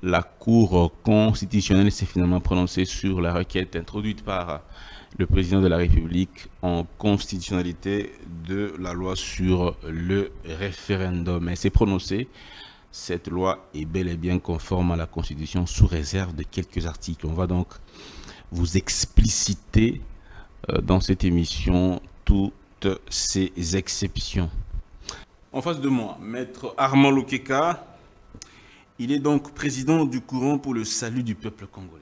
la Cour constitutionnelle s'est finalement prononcée sur la requête introduite par le président de la République en constitutionnalité de la loi sur le référendum. Elle s'est prononcée. Cette loi est bel et bien conforme à la Constitution sous réserve de quelques articles. On va donc vous expliciter dans cette émission toutes ces exceptions. En face de moi, Maître Armand Lokeka. Il est donc président du courant pour le salut du peuple congolais.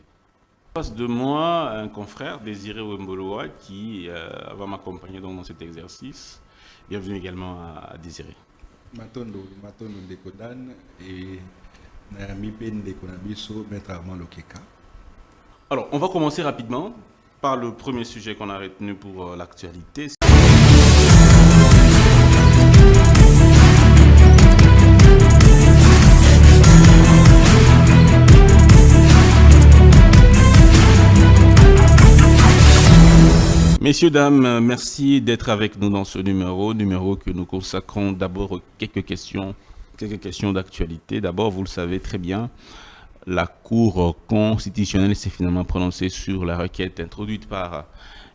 En face de moi, un confrère, Désiré Wemboloa, qui va m'accompagner dans cet exercice. Bienvenue également à Désiré. Matondo Ndekodan et Nayami Pende Konabiso, Maître Armand Lokeka. Alors, on va commencer rapidement par le premier sujet qu'on a retenu pour l'actualité. Messieurs, dames, merci d'être avec nous dans ce numéro que nous consacrons d'abord quelques questions d'actualité. D'abord, vous le savez très bien, la Cour constitutionnelle s'est finalement prononcée sur la requête introduite par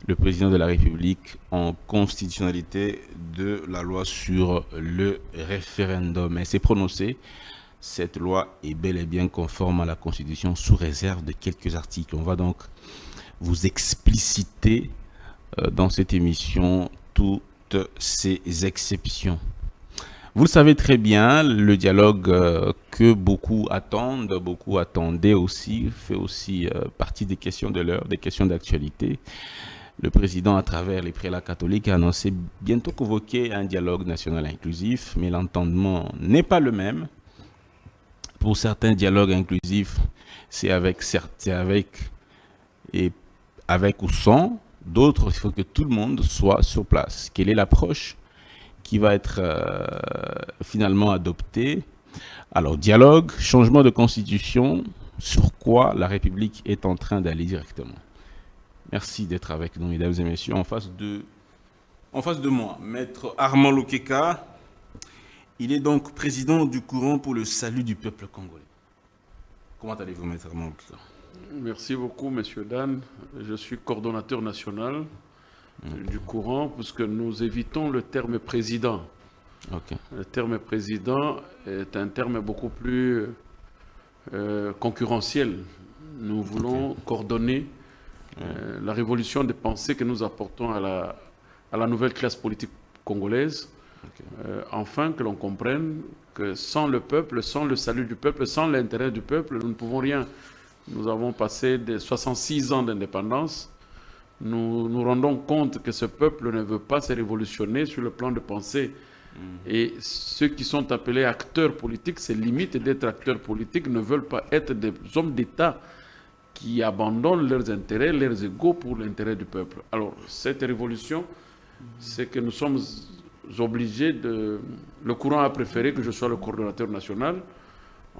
le président de la République en constitutionnalité de la loi sur le référendum. Elle s'est prononcée. Cette loi est bel et bien conforme à la Constitution sous réserve de quelques articles. On va donc vous expliciter dans cette émission toutes ces exceptions. Vous le savez très bien, le dialogue que beaucoup attendent, beaucoup attendaient aussi, fait aussi partie des questions de l'heure, des questions d'actualité. Le président, à travers les prélats catholiques, a annoncé bientôt convoquer un dialogue national inclusif, mais l'entendement n'est pas le même. Pour certains dialogues inclusifs, c'est avec ou sans. D'autres, il faut que tout le monde soit sur place. Quelle est l'approche qui va être finalement adoptée? Alors, dialogue, changement de constitution, sur quoi la République est en train d'aller directement. Merci d'être avec nous, mesdames et messieurs. En face de moi, Maître Armand Lokeka. Il est donc président du courant pour le salut du peuple congolais. Comment allez-vous, Maître Armand Lokeka? Merci beaucoup, Monsieur Dan. Je suis coordonnateur national du courant, puisque nous évitons le terme président. Le terme président est un terme beaucoup plus concurrentiel. Nous voulons coordonner la révolution des pensées que nous apportons à la nouvelle classe politique congolaise, afin que l'on comprenne que sans le peuple, sans le salut du peuple, sans l'intérêt du peuple, nous ne pouvons rien. Nous avons passé des 66 ans d'indépendance. Nous nous rendons compte que ce peuple ne veut pas se révolutionner sur le plan de pensée. Et ceux qui sont appelés acteurs politiques, c'est limite d'être acteurs politiques, ne veulent pas être des hommes d'État qui abandonnent leurs intérêts, leurs égaux pour l'intérêt du peuple. Alors, cette révolution, c'est que nous sommes obligés de... Le courant a préféré que je sois le coordonnateur national,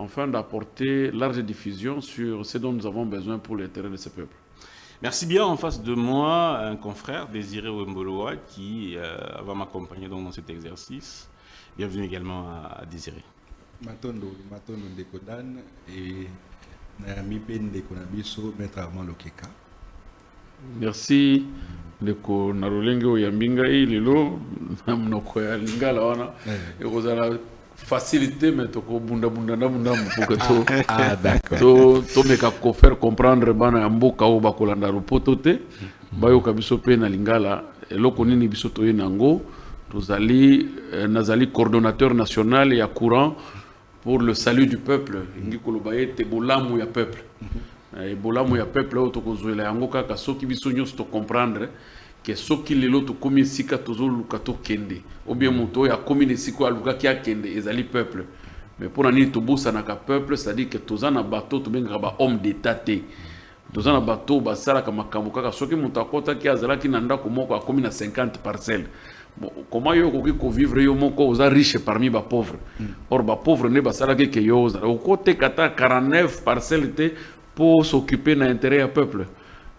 afin d'apporter large diffusion sur ce dont nous avons besoin pour l'intérêt de ce peuple. Merci bien. En face de moi, un confrère, Désiré Wemboloa, qui va m'accompagner dans cet exercice. Bienvenue également à Désiré. Matondo Ndekodan et Nayami Pende Konabiso, Maître Armand Lokeka. Merci. Ndeko Narolenge Oyambinga Ililo, Namnoko ya Lingala wana. Ekozala facilité mais toko bunda pour que to meka ko faire comprendre bana ya mboka o bakolanda lopoto te bayoka biso pe na Lingala eloko nini biso toye nango tozali nazali coordonnateur national ya courant pour le salut du peuple ngi kolobaye te bolamu ya peuple bolamu ya peuple o tokozwela yango kaka soki biso nyonso to comprendre que soki lelo to komi sika tozo luka to kende ou bien moto ya komi ne siko aluka ki akende ezali peuple mais pour nani to bosa na ka peuple c'est-à-dire que toza na bateau to benga ba homme d'état te toza na bateau ba sala ka makambo kaka soki moto akota ki azala ki na ndako moko akomi na 50 parcelles. Bon, comment yo ko vivre yo moko oza riche parmi ba pauvre or ba pauvre ne ba sala ke yo oza ko te kata 49 parcelles te pour s'occuper na intérêt à peuple.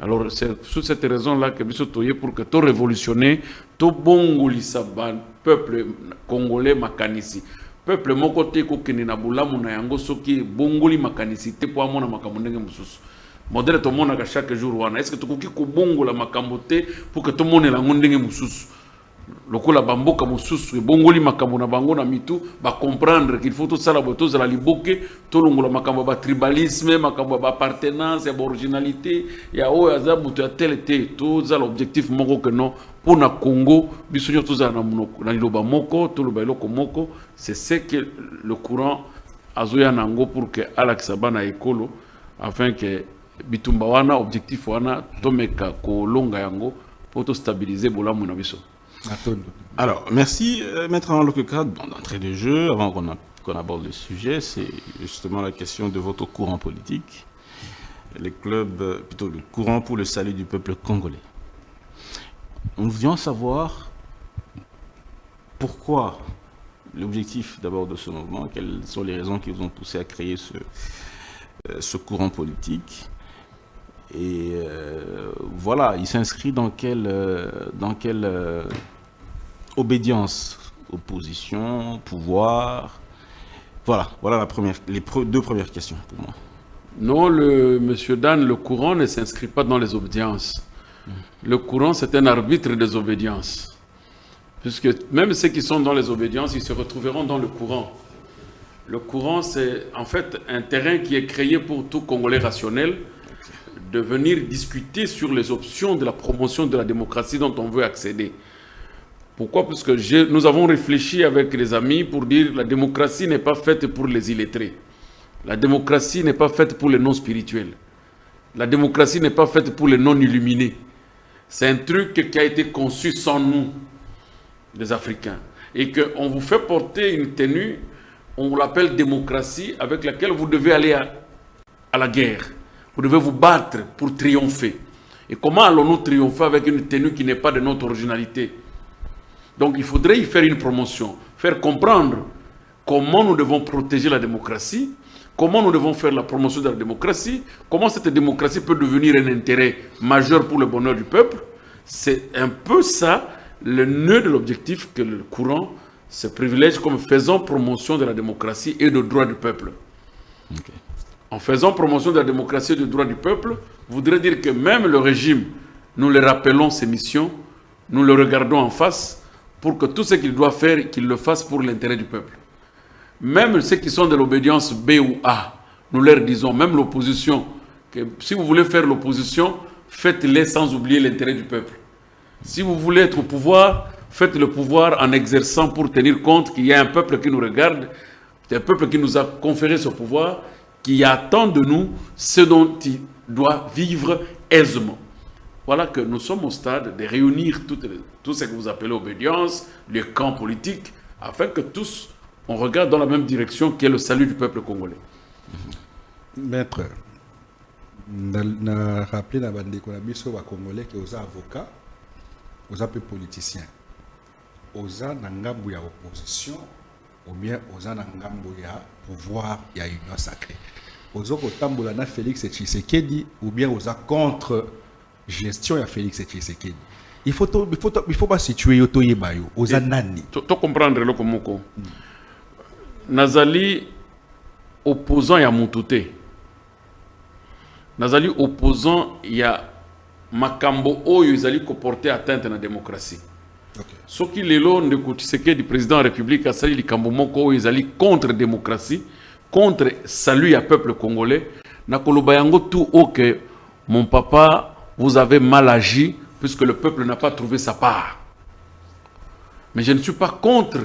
Alors, c'est sous cette raison-là que nous sommes pour que tout révolutionner, tout bon peuple congolais makanisi, peuple moko te ko kene na bulamu na yango soki bongoli makanisité po amona makambo ndenge mususu modèle to mona ka chaque jour wana est-ce que tukoki ko bongola makambo te pour que to mona la ndenge mususu lokola bamboka mususu bongoli makambo na bango na mitu ba comprendre qu'il faut tout ça la boto za la liboke to longola makambo ba tribalisme makambo ba appartenance ya originalité ya o ya za buto ya tel to za l'objectif moko que non pour na Congo biso nyo to za na monoko na liloba moko to loba eloko moko c'est ce que le courant azoya nango pour que Alex Abana ekolo afin que bitumba wana objectif wana to meka ko longa yango pour to stabiliser bolamu na biso. Alors, merci, Maître Anlokeka. D'entrée de jeu, avant qu'on aborde le sujet, c'est justement la question de votre courant politique, les clubs, plutôt le courant pour le salut du peuple congolais. Nous voulions savoir pourquoi, l'objectif d'abord de ce mouvement, quelles sont les raisons qui vous ont poussé à créer ce courant politique. Et voilà, il s'inscrit dans quelle obédience, opposition, pouvoir. Voilà les deux premières questions pour moi. Non, Monsieur Dan, le courant ne s'inscrit pas dans les obédiences. Le courant, c'est un arbitre des obédiences. Puisque même ceux qui sont dans les obédiences, ils se retrouveront dans le courant. Le courant, c'est en fait un terrain qui est créé pour tout Congolais rationnel de venir discuter sur les options de la promotion de la démocratie dont on veut accéder. Pourquoi? Parce que nous avons réfléchi avec les amis pour dire que la démocratie n'est pas faite pour les illettrés. La démocratie n'est pas faite pour les non-spirituels. La démocratie n'est pas faite pour les non-illuminés. C'est un truc qui a été conçu sans nous, les Africains. Et qu'on vous fait porter une tenue, on l'appelle démocratie, avec laquelle vous devez aller à la guerre. Vous devez vous battre pour triompher. Et comment allons-nous triompher avec une tenue qui n'est pas de notre originalité? Donc il faudrait y faire une promotion, faire comprendre comment nous devons protéger la démocratie, comment nous devons faire la promotion de la démocratie, comment cette démocratie peut devenir un intérêt majeur pour le bonheur du peuple. C'est un peu ça le nœud de l'objectif que le courant se privilège comme faisant promotion de la démocratie et des droits du peuple. Okay. En faisant promotion de la démocratie et des droits du peuple, voudrait dire que même le régime, nous le rappelons ses missions, nous le regardons en face pour que tout ce qu'il doit faire, qu'il le fasse pour l'intérêt du peuple. Même ceux qui sont de l'obédience B ou A, nous leur disons, même l'opposition, que si vous voulez faire l'opposition, faites-le sans oublier l'intérêt du peuple. Si vous voulez être au pouvoir, faites le pouvoir en exerçant pour tenir compte qu'il y a un peuple qui nous regarde, un peuple qui nous a conféré ce pouvoir, qui attend de nous ce dont il doit vivre aisément. Voilà que nous sommes au stade de réunir tout ce que vous appelez obédience, les camps politiques, afin que tous, on regarde dans la même direction qui est le salut du peuple congolais. Maître, na rappelé na bande ko na biso ba congolais que aux avocats, aux peu politiciens, aux na ngambu ya opposition ou bien aux na ngambu ya pouvoir ya union sacrée. Aux kotambola na Félix Tshisekedi ou bien aux contre gestion ya Félix Tshisekedi. Il faut pas situer yoto yebayo aux nani. To comprendre le komoko. Nazali opposant ya Mutute. Nazali opposant ya makambo oyo izali ko porter atteinte na démocratie. Okay. Soki lelo ndeko Tshisekedi président de la République asali likambo moko oyo izali contre démocratie, contre salut à peuple congolais, na koloba yango tout au que mon papa, vous avez mal agi puisque le peuple n'a pas trouvé sa part. Mais je ne suis pas contre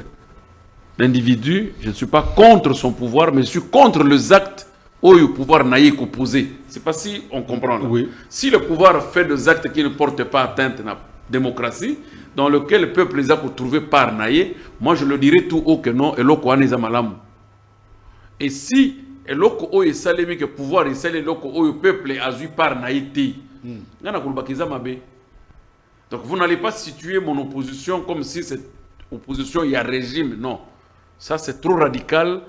l'individu, je ne suis pas contre son pouvoir, mais je suis contre les actes où le pouvoir n'a pas opposé. C'est pas si on comprend. Oui. Si le pouvoir fait des actes qui ne portent pas atteinte à la démocratie, dans lequel le peuple les a trouvé par naïe, moi je le dirais tout haut que non, et l'oko aneza malam. Et si l'oko o est salé, que pouvoir est salé, l'oko o le peuple a eu par naïté, donc vous n'allez pas situer mon opposition comme si cette opposition il y a régime, non. Ça c'est trop radical.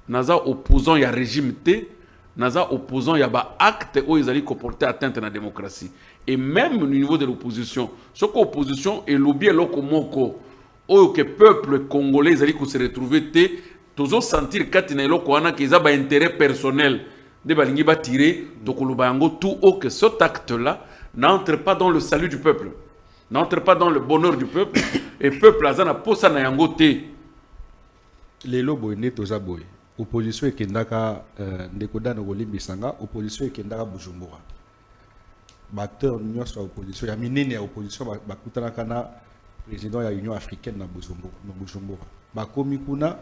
Naza opposant il y a régime T, naza opposant il y a ba acte où ils allaient comporter atteinte à la démocratie. Et même au niveau de l'opposition, ce qu'opposition est lobby l'oko moko, où que peuple congolais ils allaient se retrouver T, tozo sentir katina eloko wana qu'ils ont intérêt personnel de balingi ba tirer tokoloba yango tout haut que cet acte là n'entre pas dans le salut du peuple, n'entre pas dans le bonheur du peuple et peuple azana posa na yango te. Lelo boy ne toza boy opposition ekendaka ndeko dano kolimbisanga opposition ekendaka Bujumbura bateur nyonso ya opposition ya minene ya opposition bakutanaka na président ya Union africaine na Bujumbura bakomi kuna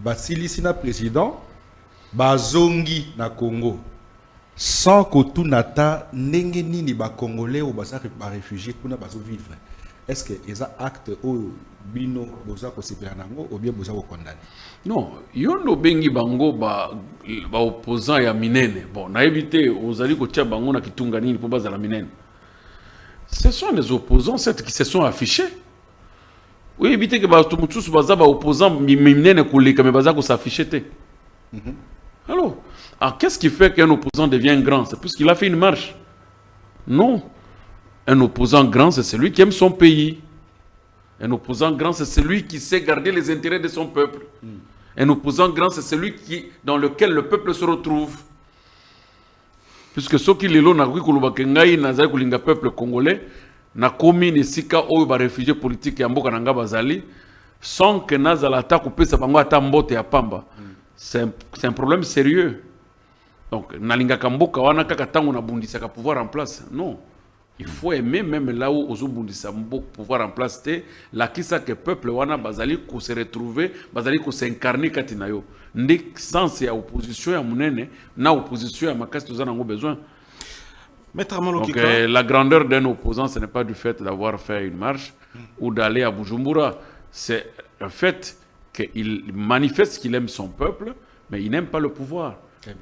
basilisi na président bazongi na Congo sans kotunata ndenge nini ba congolais ou ba réfugiés kuna bazo vivre. Est-ce que les actes au bino boza ko sipela nango ou bien boza ko condamner? Non, yondo bengi bango ba opposant ya minene. Bon, na éviter ozali ko tia bango na kitunga nini po baza la minene. Ce sont les opposants certes qui se sont affichés. Oui, éviter que ba tumutusu baza ba opposant minene koleka mais baza ko s'afficher te. Alors, qu'est-ce qui fait qu'un opposant devient grand? C'est parce qu'il a fait une marche. Non. Un opposant grand, c'est celui qui aime son pays. Un opposant grand, c'est celui qui sait garder les intérêts de son peuple. Un opposant grand, c'est celui dans lequel le peuple se retrouve. Puisque ceux qui les l'ont le peuple congolais, na komi ne sika oyo ba réfugiés politiques ya mboka nanga bazali, sans que nazala ta couper sa bango ata mbote ya pamba. C'est un problème sérieux. Donc, nalinga kamboka wana kaka tango na bundisa ka pouvoir en place. Non. Il faut aimer même là où Ozobundisa pouvoir en place la kisa que peuple wana bazali ko se retrouver bazali ko s'incarner katinayo ndi sens ya opposition ya munene na opposition ya makasi tozana ngo besoin. Maître Amolo donc la grandeur d'un opposant ce n'est pas du fait d'avoir fait une marche ou d'aller à Bujumbura, c'est le fait qu'il manifeste qu'il aime son peuple mais il n'aime pas le pouvoir.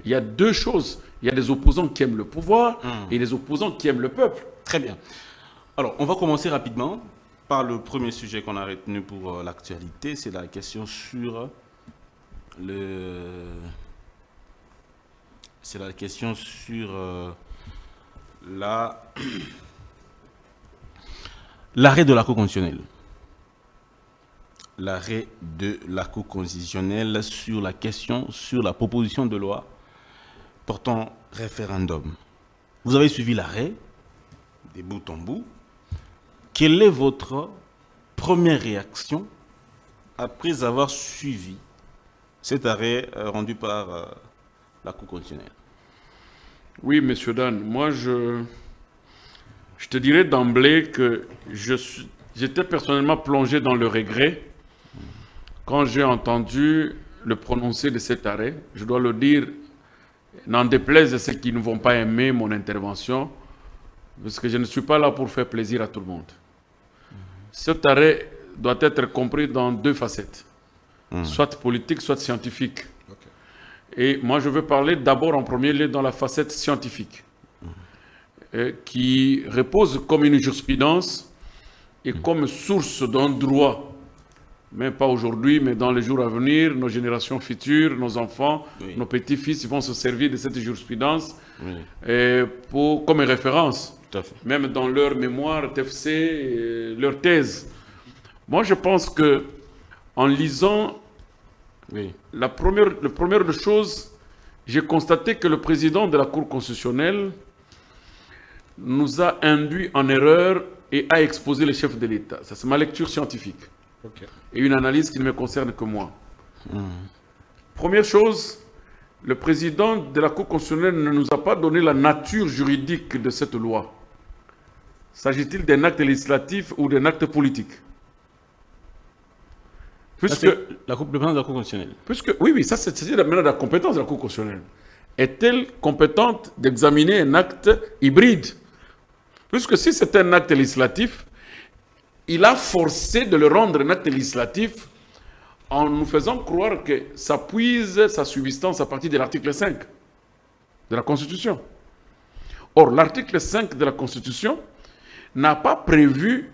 Il y a deux choses, il y a des opposants qui aiment le pouvoir et des opposants qui aiment le peuple. Très bien. Alors, on va commencer rapidement par le premier sujet qu'on a retenu pour l'actualité. C'est la question sur l'arrêt de la Cour constitutionnelle. L'arrêt de la Cour constitutionnelle sur la question, sur la proposition de loi portant référendum. Vous avez suivi l'arrêt de bout en bout. Quelle est votre première réaction après avoir suivi cet arrêt rendu par la Cour constitutionnelle? Oui, monsieur Dan, moi je te dirais d'emblée que j'étais personnellement plongé dans le regret quand j'ai entendu le prononcé de cet arrêt. Je dois le dire, n'en déplaise à ceux qui ne vont pas aimer mon intervention, parce que je ne suis pas là pour faire plaisir à tout le monde. Cet arrêt doit être compris dans deux facettes, soit politique, soit scientifique. Et moi, je veux parler d'abord en premier lieu dans la facette scientifique, qui repose comme une jurisprudence et comme source d'un droit, mais pas aujourd'hui, mais dans les jours à venir, nos générations futures, nos enfants, nos petits-fils, ils vont se servir de cette jurisprudence comme référence, même dans leur mémoire, TFC, leur thèse. Moi, je pense que en lisant la première des choses, j'ai constaté que le président de la Cour constitutionnelle nous a induit en erreur et a exposé les chefs de l'État. Ça, c'est ma lecture scientifique. Et une analyse qui ne me concerne que moi. Première chose, le président de la Cour constitutionnelle ne nous a pas donné la nature juridique de cette loi. S'agit-il d'un acte législatif ou d'un acte politique? Puisque le président de la Cour constitutionnelle. Oui, ça c'est maintenant la compétence de la Cour constitutionnelle. Est-elle compétente d'examiner un acte hybride? Puisque si c'est un acte législatif, il a forcé de le rendre un acte législatif en nous faisant croire que ça puise sa subsistance à partir de l'article 5 de la Constitution. Or, l'article 5 de la Constitution n'a pas prévu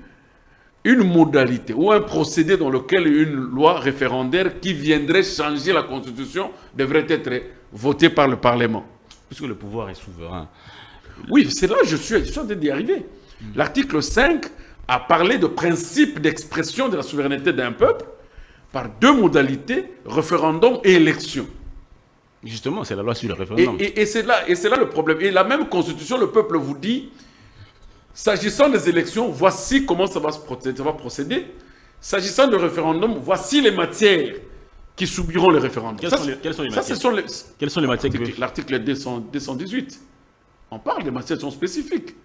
une modalité ou un procédé dans lequel une loi référendaire qui viendrait changer la Constitution devrait être votée par le Parlement. Puisque le pouvoir est souverain. Oui, c'est là que je suis en train d'y arriver. L'article 5 a parlé de principe d'expression de la souveraineté d'un peuple, par deux modalités, référendum et élection. Justement, c'est la loi sur le référendum. Et c'est là le problème. Et la même constitution, le peuple vous dit, s'agissant des élections, voici comment ça va procéder. S'agissant du référendum, voici les matières qui subiront le référendum. Quelles sont les matières? Quelles sont les matières L'article 218. On parle des matières qui sont spécifiques.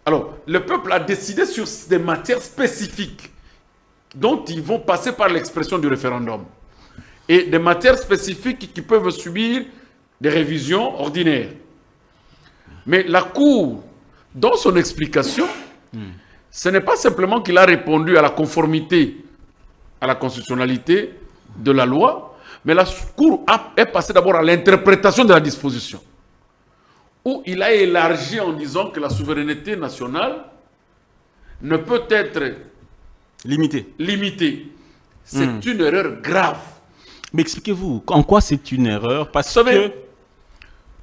Alors, le peuple a décidé sur des matières spécifiques dont ils vont passer par l'expression du référendum. Et des matières spécifiques qui peuvent subir des révisions ordinaires. Mais la Cour, dans son explication, ce n'est pas simplement qu'il a répondu à la conformité, à la constitutionnalité de la loi, mais la Cour est passée d'abord à l'interprétation de la disposition, où il a élargi en disant que la souveraineté nationale ne peut être limitée. C'est une erreur grave. Mais expliquez-vous, en quoi c'est une erreur? Parce Vous savez,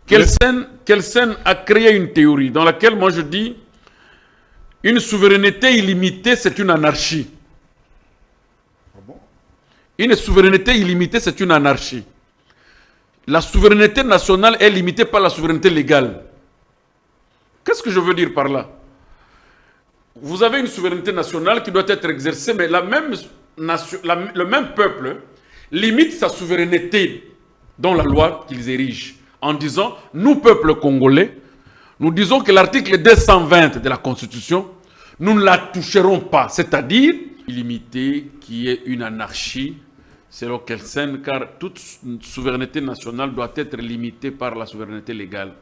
Kelsen a créé une théorie dans laquelle moi je dis une souveraineté illimitée, c'est une anarchie. Une souveraineté illimitée, c'est une anarchie. La souveraineté nationale est limitée par la souveraineté légale. Qu'est-ce que je veux dire par là? Vous avez une souveraineté nationale qui doit être exercée, mais le même peuple limite sa souveraineté dans la loi qu'ils érigent, en disant, nous, peuple congolais, nous disons que l'article 220 de la Constitution, nous ne la toucherons pas, c'est-à-dire illimité, qui est une anarchie, selon Kelsen, car toute souveraineté nationale doit être limitée par la souveraineté légale.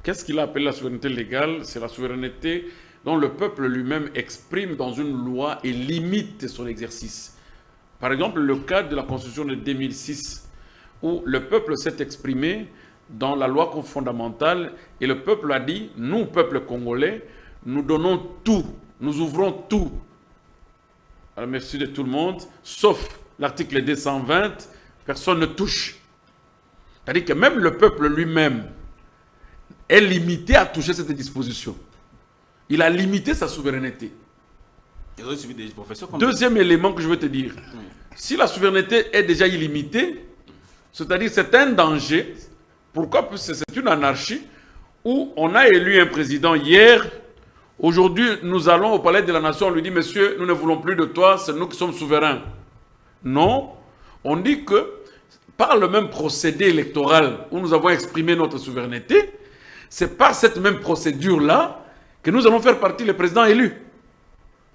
Qu'est-ce qu'il a appelé la souveraineté légale? C'est la souveraineté dont le peuple lui-même exprime dans une loi et limite son exercice. Par exemple, le cas de la Constitution de 2006, où le peuple s'est exprimé dans la loi fondamentale et le peuple a dit, nous, peuple congolais, nous donnons tout, nous ouvrons tout à la merci de tout le monde, sauf l'article 220, personne ne touche. C'est-à-dire que même le peuple lui-même est limité à toucher cette disposition. Il a limité sa souveraineté. Deuxième élément que je veux te dire, si la souveraineté est déjà illimitée, c'est-à-dire c'est un danger. Pourquoi? Parce que c'est une anarchie où on a élu un président hier. Aujourd'hui, nous allons au palais de la nation, on lui dit, monsieur, nous ne voulons plus de toi, c'est nous qui sommes souverains. Non, on dit que par le même procédé électoral où nous avons exprimé notre souveraineté, c'est par cette même procédure-là que nous allons faire partie les présidents élus.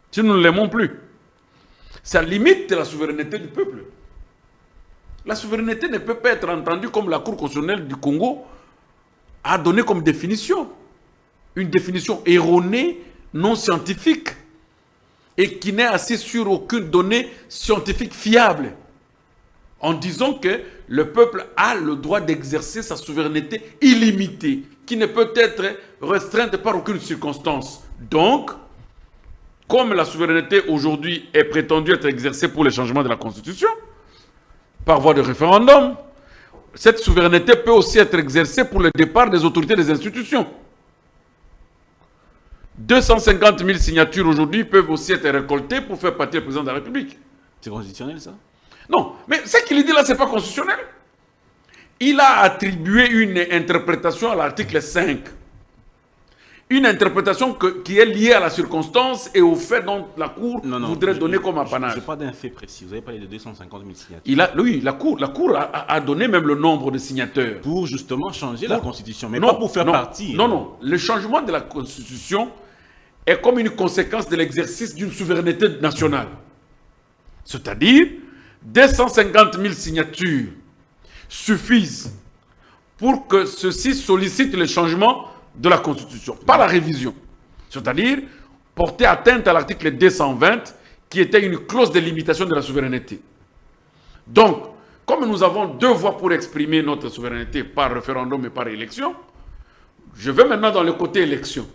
Si nous ne l'aimons plus. Ça limite la souveraineté du peuple. La souveraineté ne peut pas être entendue comme la Cour constitutionnelle du Congo a donné comme définition. Une définition erronée, non scientifique, et qui n'est assise sur aucune donnée scientifique fiable, en disant que le peuple a le droit d'exercer sa souveraineté illimitée, qui ne peut être restreinte par aucune circonstance. Donc, comme la souveraineté aujourd'hui est prétendue être exercée pour le changement de la Constitution, par voie de référendum, cette souveraineté peut aussi être exercée pour le départ des autorités des institutions. 250 000 signatures aujourd'hui peuvent aussi être récoltées pour faire partie du président de la République. C'est constitutionnel, ça? Non, mais ce qu'il dit là, ce n'est pas constitutionnel. Il a attribué une interprétation à l'article 5. Une interprétation qui est liée à la circonstance et au fait dont la Cour voudrait donner comme apanage. Je parle d'un fait précis. Vous avez parlé de 250 000 signatures. Oui, la Cour a donné même le nombre de signateurs. Pour justement changer la Constitution, mais pas pour faire partie. Non. Le changement de la Constitution est comme une conséquence de l'exercice d'une souveraineté nationale. C'est-à-dire, 250 000 signatures suffisent pour que ceux-ci sollicitent le changement de la Constitution, pas la révision. C'est-à-dire porter atteinte à l'article 220 qui était une clause de limitation de la souveraineté. Donc, comme nous avons deux voies pour exprimer notre souveraineté par référendum et par élection, je vais maintenant dans le côté élection.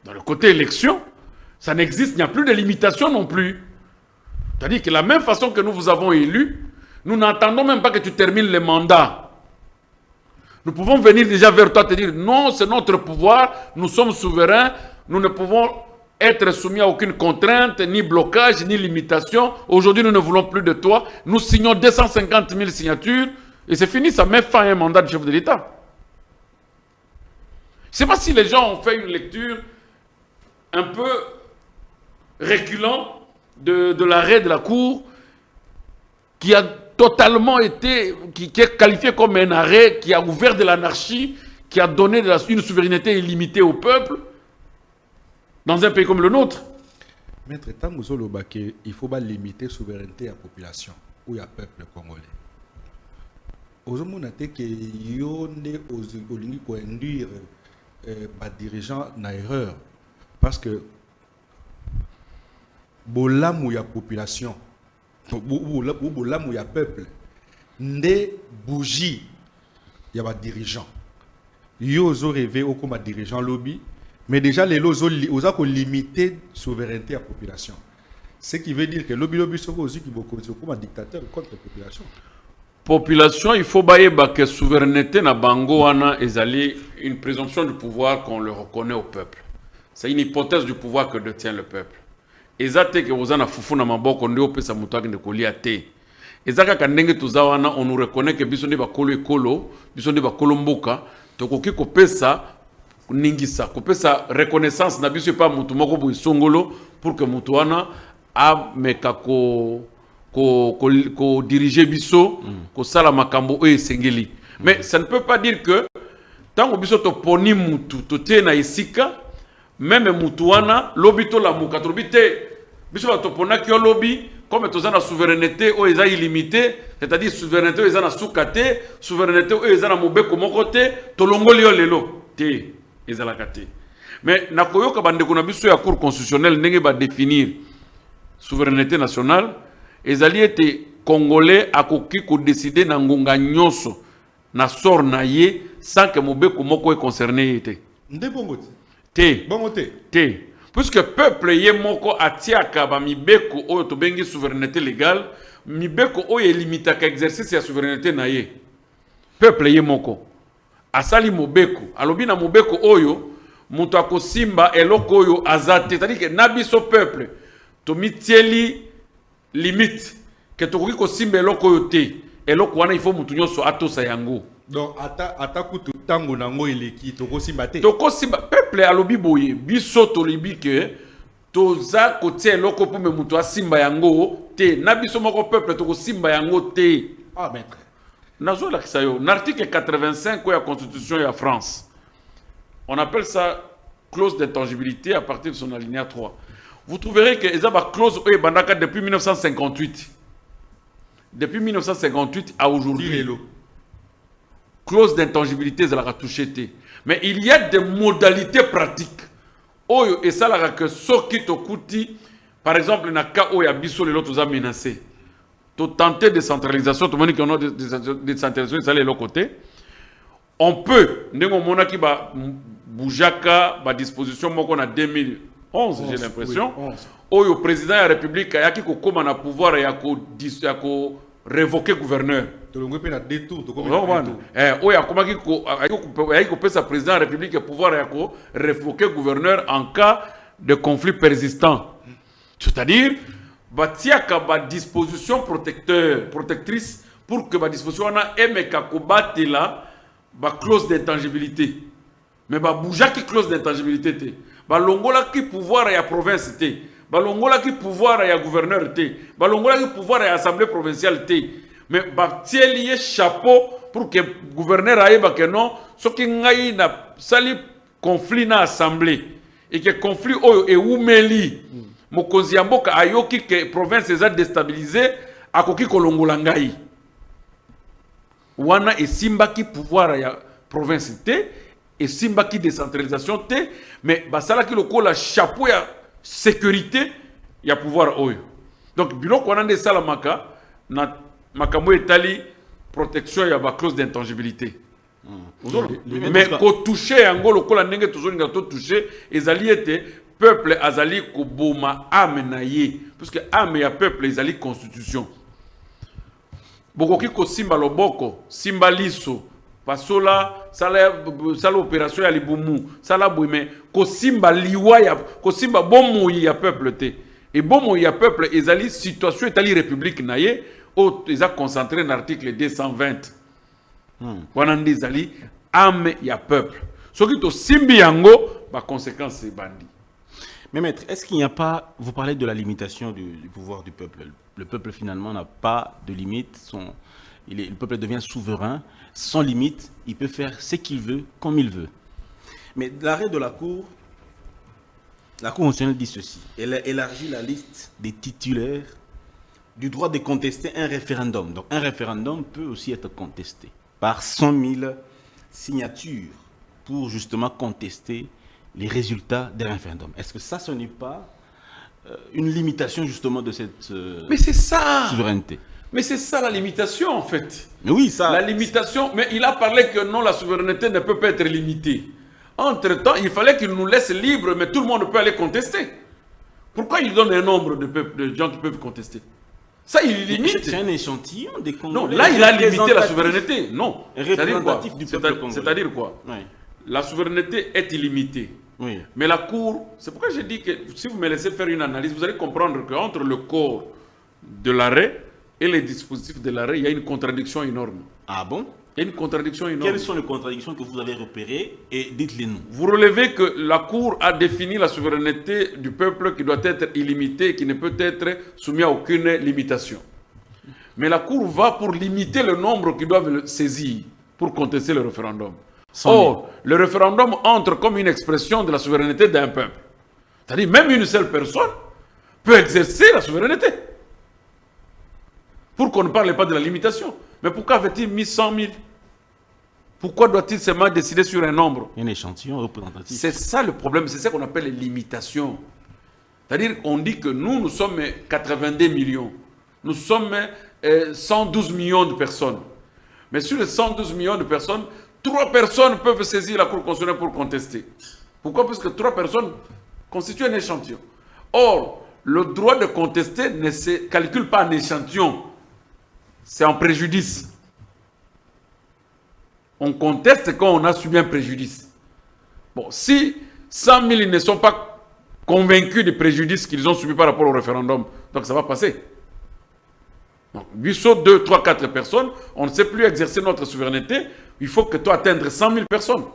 Dans le côté élection, ça n'existe, il n'y a plus de limitation non plus. C'est-à-dire que de la même façon que nous vous avons élus, nous n'attendons même pas que tu termines le mandat. Nous pouvons venir déjà vers toi et te dire, non, c'est notre pouvoir, nous sommes souverains, nous ne pouvons être soumis à aucune contrainte, ni blocage, ni limitation. Aujourd'hui, nous ne voulons plus de toi. Nous signons 250 000 signatures et c'est fini, ça met fin à un mandat de chef de l'État. Je ne sais pas si les gens ont fait une lecture un peu reculant de l'arrêt de la Cour qui a totalement été, qui est qualifié comme un arrêt qui a ouvert de l'anarchie, qui a donné une souveraineté illimitée au peuple dans un pays comme le nôtre. Maître Tanguzo Lobake, il faut pas limiter la souveraineté à la population ou à peuple congolais. Aujourd'hui, on a que yonde olingi ko induire les dirigeants dans l'erreur parce que bolamou ya population bolamou ya peuple ne bougie ya ba dirigeant yo zo rêver au comme dirigeant lobby mais déjà les lozo oza ko limiter souveraineté à la population, ce qui veut dire que lobby soko aussi qui beaucoup comme dictateur contre la population. Population, il faut bailler que souveraineté na bango wana ezali une présomption du pouvoir qu'on le reconnaît au peuple. C'est une hypothèse du pouvoir que détient le peuple. Ezate que vous en a fufu na maboko ndio pesa mutu akende kolia te. Ezaka kandenge tuza wana on nous reconnaît que biso ndi bakolo ekolo, biso ndi bakolo mboka, tokoki kopesa ningisa, kopesa reconnaissance na biso pa mutu moko bo isongolo pour que mutu wana a mekako ko diriger biso ko sala makambo oyo esengeli. Mais ça ne peut pas dire que tant que biso to poni mutu to te na isika même mutu wana lobi to la muka to bité biso ba to pona ki lobi comme to na souveraineté o eza illimitée, c'est-à-dire souveraineté o eza na sukate, souveraineté o eza na mobeko moko te to longoli yo lelo te eza la kate. Mais na koyoka bande ko na biso ya cour constitutionnelle ndenge ba définir souveraineté nationale. Ezali ete Congolais akoki ko décider na ngonga nyonso na sort na ye sans que mobeko moko est concerné ete. Nde bongo te. Bongo te. Te. Puisque peuple ye moko atiaka ba mibeko oyo to bengi souveraineté légale, mibeko oyo limitaka exercice ya souveraineté na ye. Peuple ye moko asali mobeko, alobi na mobeko oyo muto akosimba eloko oyo azate, c'est-à-dire que nabiso peuple to mitieli limite que tokoki ko simba eloko oyo te eloko wana il faut mutu nyonso atosa yango. Donc ata kutu tango nango eleki toko simba te. Toko simba peuple alobi boye biso to libi ke toza kotia eloko po me mutu asimba yango te na biso moko peuple toko simba yango te. Ah maître. Nazo la kisayo l'article 85 de la constitution de la France. On appelle ça clause d'intangibilité à partir de son alinéa 3. Vous trouverez que les clause depuis 1958. Depuis 1958 à aujourd'hui. Clause d'intangibilité, ça l'a touché. Mais il y a des modalités pratiques. Et ça l'a que ce qui te coûte, par exemple, dans le cas où il y a biso les autres a menacé. Tu tenter décentralisation, tout le monde qui a décentralisation, ça les l'autre côté. On peut, nous avons qui va boujaka, ba disposition, moi qu'on a 2011, j'ai l'impression. Oui, le président de la République a qui comme na pouvoir et a révoquer gouverneur. Oui, il a détour. Oui, a qui sa président de la République pouvoir et révoquer gouverneur en cas de conflit persistant. C'est-à-dire, batiaka ba disposition protectrice pour que ba disposition na emeka ko batela ba clause d'intangibilité. Mais ba bouja qui clause d'intangibilité te. Ba longola qui pouvoir ya province te. Ba longola qui pouvoir ya gouverneur te. Ba longola qui pouvoir ya assemblée provinciale te. Mais ba tielier chapeau pour que gouverneur aille ba que non, ce qui ngai na sali conflit na assemblée et que conflit oyo e umeli. Mokonzi ya mboka ayoki que province eza déstabilisée akoki kolongola ngai. Wana e simba ki pouvoir ya province te et simba ki décentralisation te mais basala ki lokola chapeau ya sécurité ya pouvoir oyo. Donc biloko wana nde sala maka na makambo etali protection ya ba clause d'intangibilité. Mais ko toucher yango lokola ndenge toujours nga to toucher ezali ete peuple azali koboma ame na ye parce que ame ya peuple ezali constitution. Bokoki ko simba loboko, simba liso, parce que là ça l'opération ya libumu ça la mais kosimba liwa ya kosimba bomo ya peuple te et bomo ya peuple ezali situation etali république naye o eza concentré dans l'article 220 wana ndi ezali ame ya peuple soki to simbi yango ba conséquence bandi. Mais maître, est-ce qu'il n'y a pas, vous parlez de la limitation du pouvoir du peuple. Le peuple finalement n'a pas de limite, le peuple devient souverain, sans limite, il peut faire ce qu'il veut, comme il veut. Mais l'arrêt de la Cour constitutionnelle dit ceci, elle a élargi la liste des titulaires du droit de contester un référendum. Donc un référendum peut aussi être contesté par 100 000 signatures pour justement contester les résultats des référendums. Est-ce que ça, ce n'est pas une limitation justement de cette mais c'est ça souveraineté? Mais c'est ça la limitation en fait. Mais oui, ça. La limitation, mais il a parlé que non, la souveraineté ne peut pas être limitée. Entre-temps, il fallait qu'il nous laisse libres, mais tout le monde peut aller contester. Pourquoi il donne un nombre de gens qui peuvent contester? Ça, il limite. C'est un échantillon des Congolais. Non, là, il a limité la souveraineté. Non. Représentatif du peuple congolais. C'est-à-dire quoi? Oui. La souveraineté est illimitée. Oui. Mais la Cour, c'est pourquoi j'ai dit que si vous me laissez faire une analyse, vous allez comprendre qu'entre le corps de l'arrêt et les dispositifs de l'arrêt, il y a une contradiction énorme. Ah bon? Il y a une contradiction énorme. Quelles sont les contradictions que vous avez repérées et dites-les nous. Vous relevez que la Cour a défini la souveraineté du peuple qui doit être illimitée et qui ne peut être soumis à aucune limitation. Mais la Cour va pour limiter le nombre qui doivent le saisir pour contester le référendum. Or, le référendum entre comme une expression de la souveraineté d'un peuple. C'est-à-dire même une seule personne peut exercer la souveraineté. Pour qu'on ne parle pas de la limitation. Mais pourquoi avait-il mis 100 000? Pourquoi doit-il seulement décider sur un nombre? Un échantillon représentatif. C'est ça le problème, c'est ça qu'on appelle les limitations. C'est-à-dire qu'on dit que nous sommes 82 millions. Nous sommes 112 millions de personnes. Mais sur les 112 millions de personnes, 3 personnes peuvent saisir la Cour constitutionnelle pour contester. Pourquoi? Parce que 3 personnes constituent un échantillon. Or, le droit de contester ne se calcule pas en échantillon. C'est en préjudice. On conteste quand on a subi un préjudice. Bon, si 100 000 ne sont pas convaincus du préjudice qu'ils ont subi par rapport au référendum, donc ça va passer. Donc, 8, 2, 3, 4 personnes, on ne sait plus exercer notre souveraineté. Il faut que tu atteignes 100 000 personnes.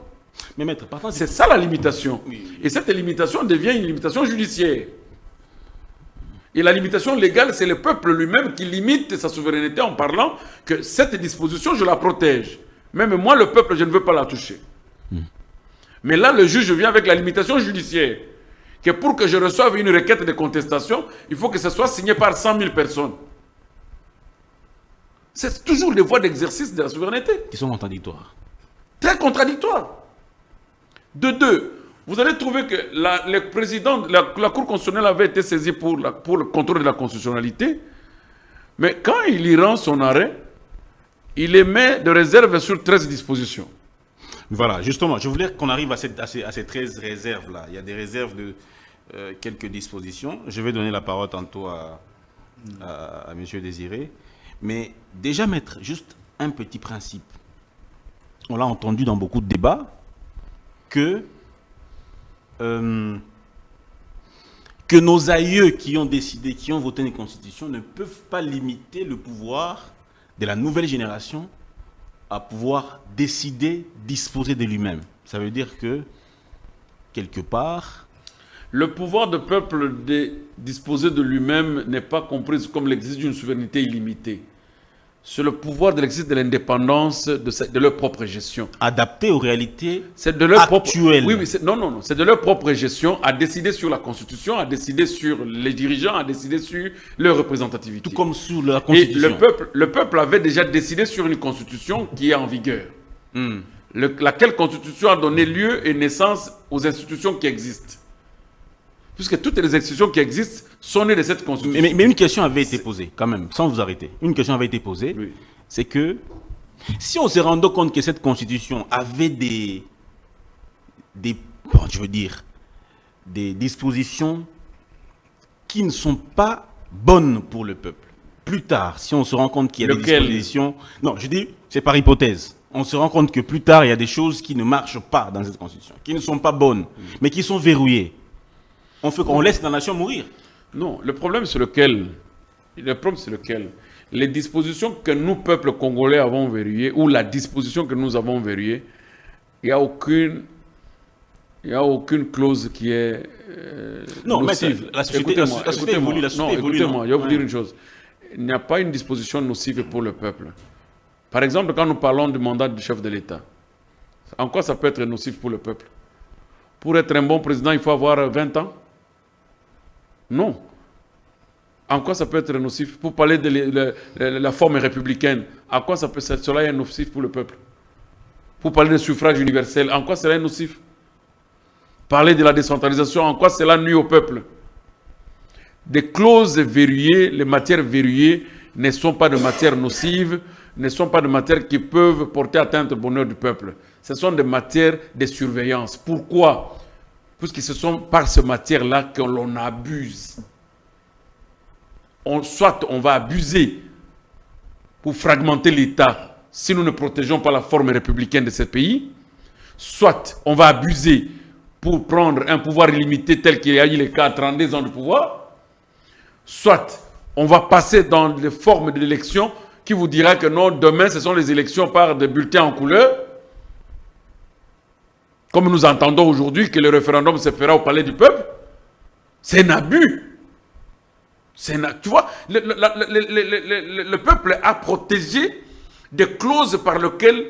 Mais maître, parfois c'est ça la limitation. Oui. Et cette limitation devient une limitation judiciaire. Et la limitation légale, c'est le peuple lui-même qui limite sa souveraineté en parlant que cette disposition, je la protège. Même moi, le peuple, je ne veux pas la toucher. Mais là, le juge vient avec la limitation judiciaire. Que pour que je reçoive une requête de contestation, il faut que ce soit signé par 100 000 personnes. C'est toujours les voies d'exercice de la souveraineté. Qui sont contradictoires. Très contradictoires. De deux, vous allez trouver que le président, la Cour constitutionnelle avait été saisie pour le contrôle de la constitutionnalité, mais quand il y rend son arrêt, il émet de réserves sur 13 dispositions. Voilà, justement, je voulais qu'on arrive à ces 13 réserves-là. Il y a des réserves de quelques dispositions. Je vais donner la parole tantôt à M. Désiré. Mais déjà mettre juste un petit principe. On l'a entendu dans beaucoup de débats que nos aïeux qui ont décidé, qui ont voté une constitution ne peuvent pas limiter le pouvoir de la nouvelle génération à pouvoir décider, disposer de lui-même. Ça veut dire que, quelque part... Le pouvoir du peuple de disposer de lui-même n'est pas compris comme l'exercice d'une souveraineté illimitée. C'est le pouvoir de l'exercice de l'indépendance de leur propre gestion. Adapté aux réalités actuelles. Oui, non. C'est de leur propre gestion à décider sur la Constitution, à décider sur les dirigeants, à décider sur leur représentativité. Tout comme sur la Constitution. Et le peuple avait déjà décidé sur une Constitution qui est en vigueur. Laquelle Constitution a donné lieu et naissance aux institutions qui existent. Puisque toutes les institutions qui existent sont nées de cette constitution. Mais une question avait été posée, quand même, sans vous arrêter. Une question avait été posée, oui. C'est que si on se rendait compte que cette constitution avait des dispositions qui ne sont pas bonnes pour le peuple. Plus tard, si on se rend compte qu'il y a des dispositions... Non, je dis, c'est par hypothèse. on se rend compte que plus tard, il y a des choses qui ne marchent pas dans cette constitution, qui ne sont pas bonnes, mais qui sont verrouillées. On laisse la nation mourir. Non, le problème c'est lequel? Les dispositions que nous, peuple congolais, avons verrouillées, ou la disposition que nous avons verrouillée, il n'y a aucune clause qui est non, nocive. mais la société évolue. Écoutez-moi, je vais vous dire une chose. Il n'y a pas une disposition nocive pour le peuple. Par exemple, quand nous parlons du mandat du chef de l'État, en quoi ça peut être nocif pour le peuple? Pour être un bon président, il faut avoir 20 ans? Non. En quoi ça peut être nocif? Pour parler de la forme républicaine, en quoi cela est nocif pour le peuple? Pour parler du suffrage universel, en quoi cela est nocif? Parler de la décentralisation, en quoi cela nuit au peuple? Des clauses verrouillées, les matières verrouillées ne sont pas de matières nocives, ne sont pas de matières qui peuvent porter atteinte au bonheur du peuple. Ce sont des matières de surveillance. Pourquoi? Puisque ce sont par ces matières-là que l'on abuse. Soit on va abuser pour fragmenter l'État si nous ne protégeons pas la forme républicaine de ce pays, soit on va abuser pour prendre un pouvoir illimité tel qu'il y a eu les cas 32 ans de pouvoir, soit on va passer dans les formes de l'élection qui vous dira que non, demain ce sont les élections par des bulletins en couleur, comme nous entendons aujourd'hui que le référendum se fera au palais du peuple. C'est un abus. Tu vois, le peuple a protégé des clauses par lesquelles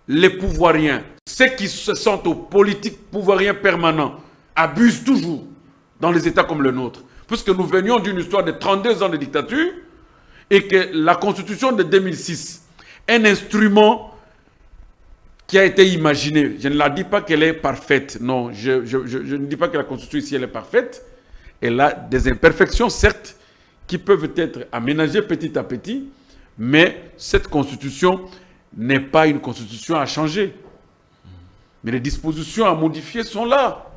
les pouvoiriens, ceux qui se sentent aux politiques pouvoiriens permanents, abusent toujours dans les États comme le nôtre. Puisque nous venions d'une histoire de 32 ans de dictature et que la Constitution de 2006, un instrument qui a été imaginé, je ne la dis pas qu'elle est parfaite, non, je ne dis pas que la Constitution ici elle est parfaite, elle a des imperfections, certes, qui peuvent être aménagées petit à petit, mais cette Constitution n'est pas une Constitution à changer. Mais les dispositions à modifier sont là,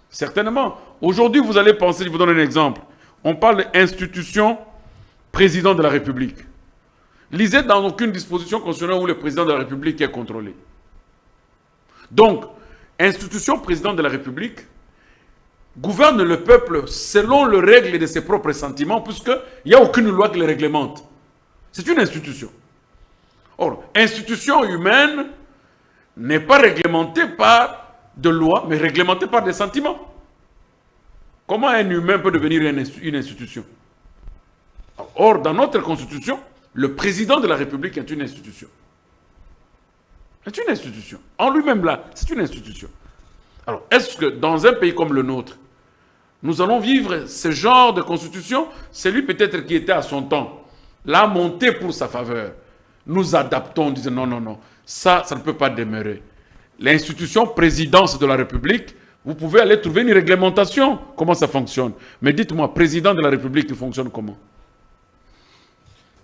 certainement. Aujourd'hui, vous allez penser, je vous donne un exemple. On parle d'institution président de la République. Lisez dans aucune disposition constitutionnelle où le président de la République est contrôlé. Donc, institution président de la République gouverne le peuple selon les règles de ses propres sentiments, puisqu'il n'y a aucune loi qui le réglemente. C'est une institution. Or, institution humaine n'est pas réglementée par de lois, mais réglementée par des sentiments. Comment un humain peut devenir une institution? Or, dans notre constitution, le président de la République est une institution. C'est une institution. En lui-même là, c'est une institution. Alors, est-ce que dans un pays comme le nôtre, nous allons vivre ce genre de constitution? Celui peut-être qui était à son temps, l'a monté pour sa faveur. Nous adaptons, disons non, non, non, ça ne peut pas demeurer. L'institution présidence de la République, vous pouvez aller trouver une réglementation, comment ça fonctionne. Mais dites-moi, président de la République, il fonctionne comment?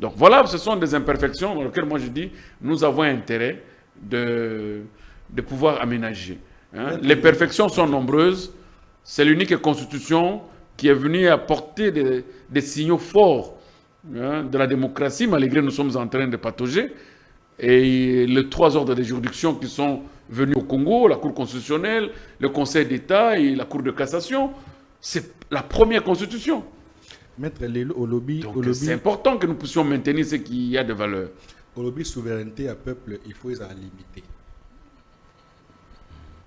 Donc voilà, ce sont des imperfections dans lesquelles moi je dis, nous avons intérêt de pouvoir aménager. Hein. Les perfections sont nombreuses. C'est l'unique constitution qui est venue apporter des signaux forts de la démocratie, malgré nous sommes en train de patauger. Et les 3 ordres de juridiction qui sont venus au Congo, la Cour constitutionnelle, le Conseil d'État et la Cour de cassation, c'est la première constitution. Maître Lelo, au lobby, c'est important que nous puissions maintenir ce qu'il y a de valeur. Au lobby souveraineté à peuple, il faut les limiter.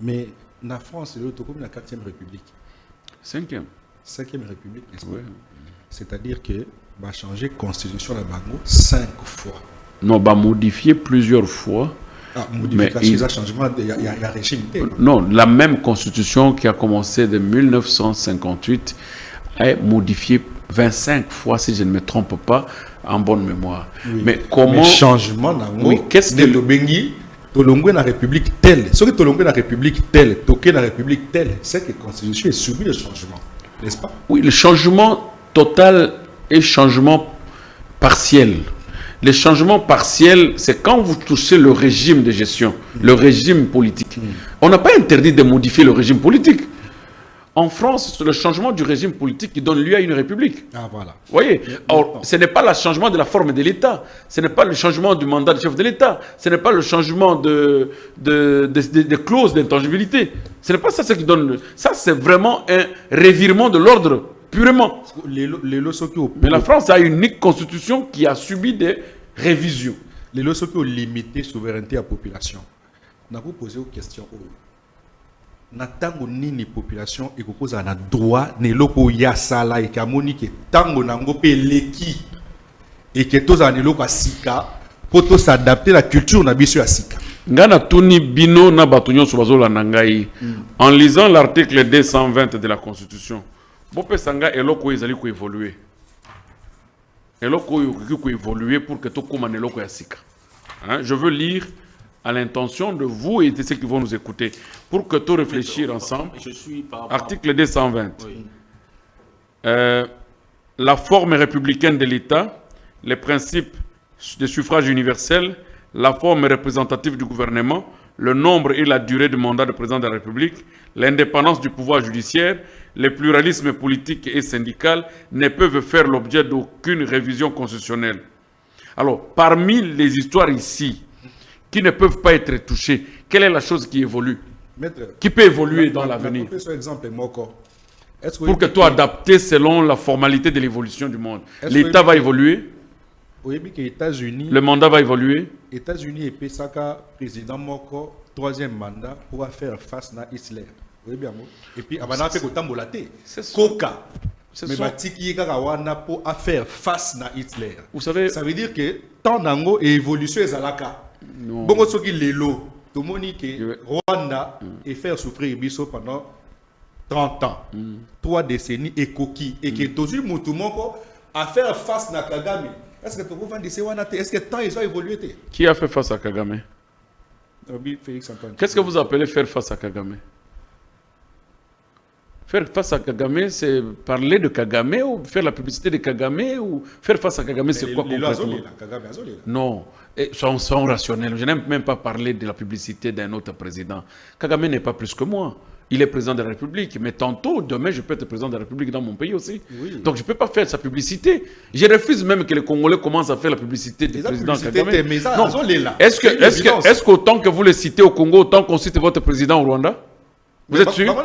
Mais la France, c'est comme la 4e République. 5e. 5e République, n'est-ce pas? Oui. C'est-à-dire que va changer la constitution de Bango 5 fois. Non, va modifier plusieurs fois. Ah, modification, il y a changement, il y a régime. Non, la même constitution qui a commencé de 1958 est modifiée 25 fois, si je ne me trompe pas, en bonne mémoire. Oui. Mais comment... Mais changement, oui, qu'est-ce que... le Bengi, Tolongwe dans la République telle, ce que Tolongwe dans la République telle, Toké dans la République telle, c'est que la Constitution est subie le changement, n'est-ce pas? Oui, le changement total et changement partiel. Le changement partiel, c'est quand vous touchez le régime de gestion, le régime politique. On n'a pas interdit de modifier le régime politique. En France, c'est le changement du régime politique qui donne lieu à une république. Ah, voilà. Vous voyez? Or, ce n'est pas le changement de la forme de l'État, ce n'est pas le changement du mandat du chef de l'État, ce n'est pas le changement de clauses d'intangibilité. Ce n'est pas ça ce qui donne... Ça, c'est vraiment un revirement de l'ordre, purement. Mais la France a une unique constitution qui a subi des révisions. Les lois qui ont limité la souveraineté à la population. On a posé une question. Natango nini population et que a droit ne loko ya sala et kamoni ke tango nango pe leki et que tous en loko sika pour tous s'adapter la culture na biso ya sika. Ngana tuni bino na batunyo sobazola nangai en lisant l'article 220 de la Constitution. Bope sanga eloko ezali ko évoluer. Eloko ko évoluer pour que to koma na eloko ya sika. Hein, je veux lire à l'intention de vous et de ceux qui vont nous écouter, pour que tout réfléchir ensemble. Article 220. Oui. La forme républicaine de l'État, les principes de suffrage universel, la forme représentative du gouvernement, le nombre et la durée du mandat du président de la République, l'indépendance du pouvoir judiciaire, le pluralisme politique et syndical ne peuvent faire l'objet d'aucune révision constitutionnelle. Alors, parmi les histoires ici, qui ne peuvent pas être touchés. Quelle est la chose qui évolue? Maître, qui peut évoluer dans l'avenir? Pour que tu adapté selon la formalité de l'évolution du monde. L'État va évoluer. Le mandat va évoluer. États-Unis et Pesaka, président Moko, troisième mandat, pour faire face à Hitler. Et puis, avant de faire Coca. Mais pour faire face à Hitler. Vous savez, ça veut dire que tant d'ango et évolution est à la carte. Bon, ce qui est l'élo, tout le monde dit que Rwanda et faire souffrir Bisso pendant 30 ans, 3 décennies et coquille, et que toujours tout le monde a fait face à Kagame. Est-ce que tu peux dire que est-ce que temps ils ont évolué? Qui a fait face à Kagame? Qu'est-ce que vous appelez faire face à Kagame? Faire face à Kagame, c'est parler de Kagame ou faire la publicité de Kagame ou faire face à Kagame, c'est quoi concrètement? Non, sont rationnels. Je n'aime même pas parler de la publicité d'un autre président. Kagame n'est pas plus que moi. Il est président de la République, mais tantôt, demain, je peux être président de la République dans mon pays aussi. Oui. Donc, je ne peux pas faire sa publicité. Je refuse même que les Congolais commencent à faire la publicité du président Kagame. Est-ce qu'autant que vous le citez au Congo, autant qu'on cite votre président au Rwanda? Vous êtes sûr?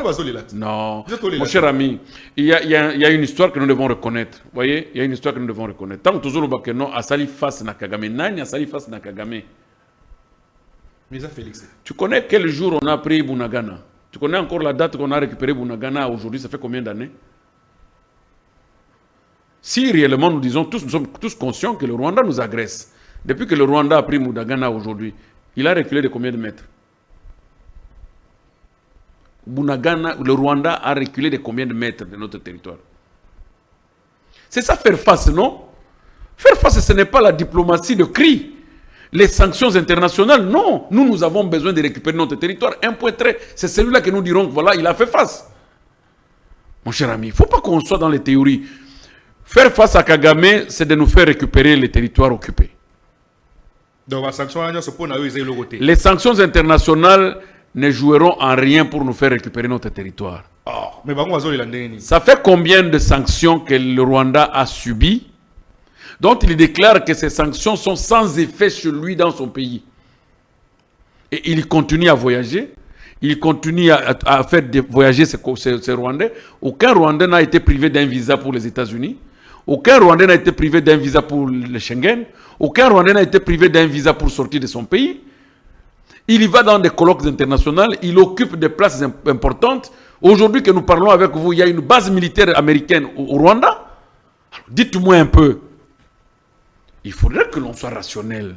Non. Mon cher ami, il y a une histoire que nous devons reconnaître. Vous voyez, il y a une histoire que nous devons reconnaître. Tant que toujours le Bakeno a sali face na Kagame, Nani a sali face na Kagame. Mais ça, Félix. Tu connais quel jour on a pris Bunagana? Tu connais encore la date qu'on a récupéré Bunagana aujourd'hui? Ça fait combien d'années? Si réellement nous disons tous, nous sommes tous conscients que le Rwanda nous agresse. Depuis que le Rwanda a pris Bunagana aujourd'hui, il a reculé de combien de mètres? Bunagana, le Rwanda a reculé de combien de mètres de notre territoire? C'est ça faire face, non? Faire face, ce n'est pas la diplomatie de cri. Les sanctions internationales, non. Nous avons besoin de récupérer notre territoire. Un point très, c'est celui-là que nous dirons que voilà, il a fait face. Mon cher ami, il ne faut pas qu'on soit dans les théories. Faire face à Kagame, c'est de nous faire récupérer les territoires occupés. Donc, les sanctions internationales ne joueront en rien pour nous faire récupérer notre territoire. Oh, mais ça fait combien de sanctions que le Rwanda a subies, dont il déclare que ces sanctions sont sans effet sur lui dans son pays. Et il continue à voyager, il continue à faire voyager ces Rwandais. Aucun Rwandais n'a été privé d'un visa pour les États-Unis. Aucun Rwandais n'a été privé d'un visa pour le Schengen. Aucun Rwandais n'a été privé d'un visa pour sortir de son pays. Il y va dans des colloques internationaux, il occupe des places importantes. Aujourd'hui que nous parlons avec vous, il y a une base militaire américaine au Rwanda. Dites-moi un peu. Il faudrait que l'on soit rationnel.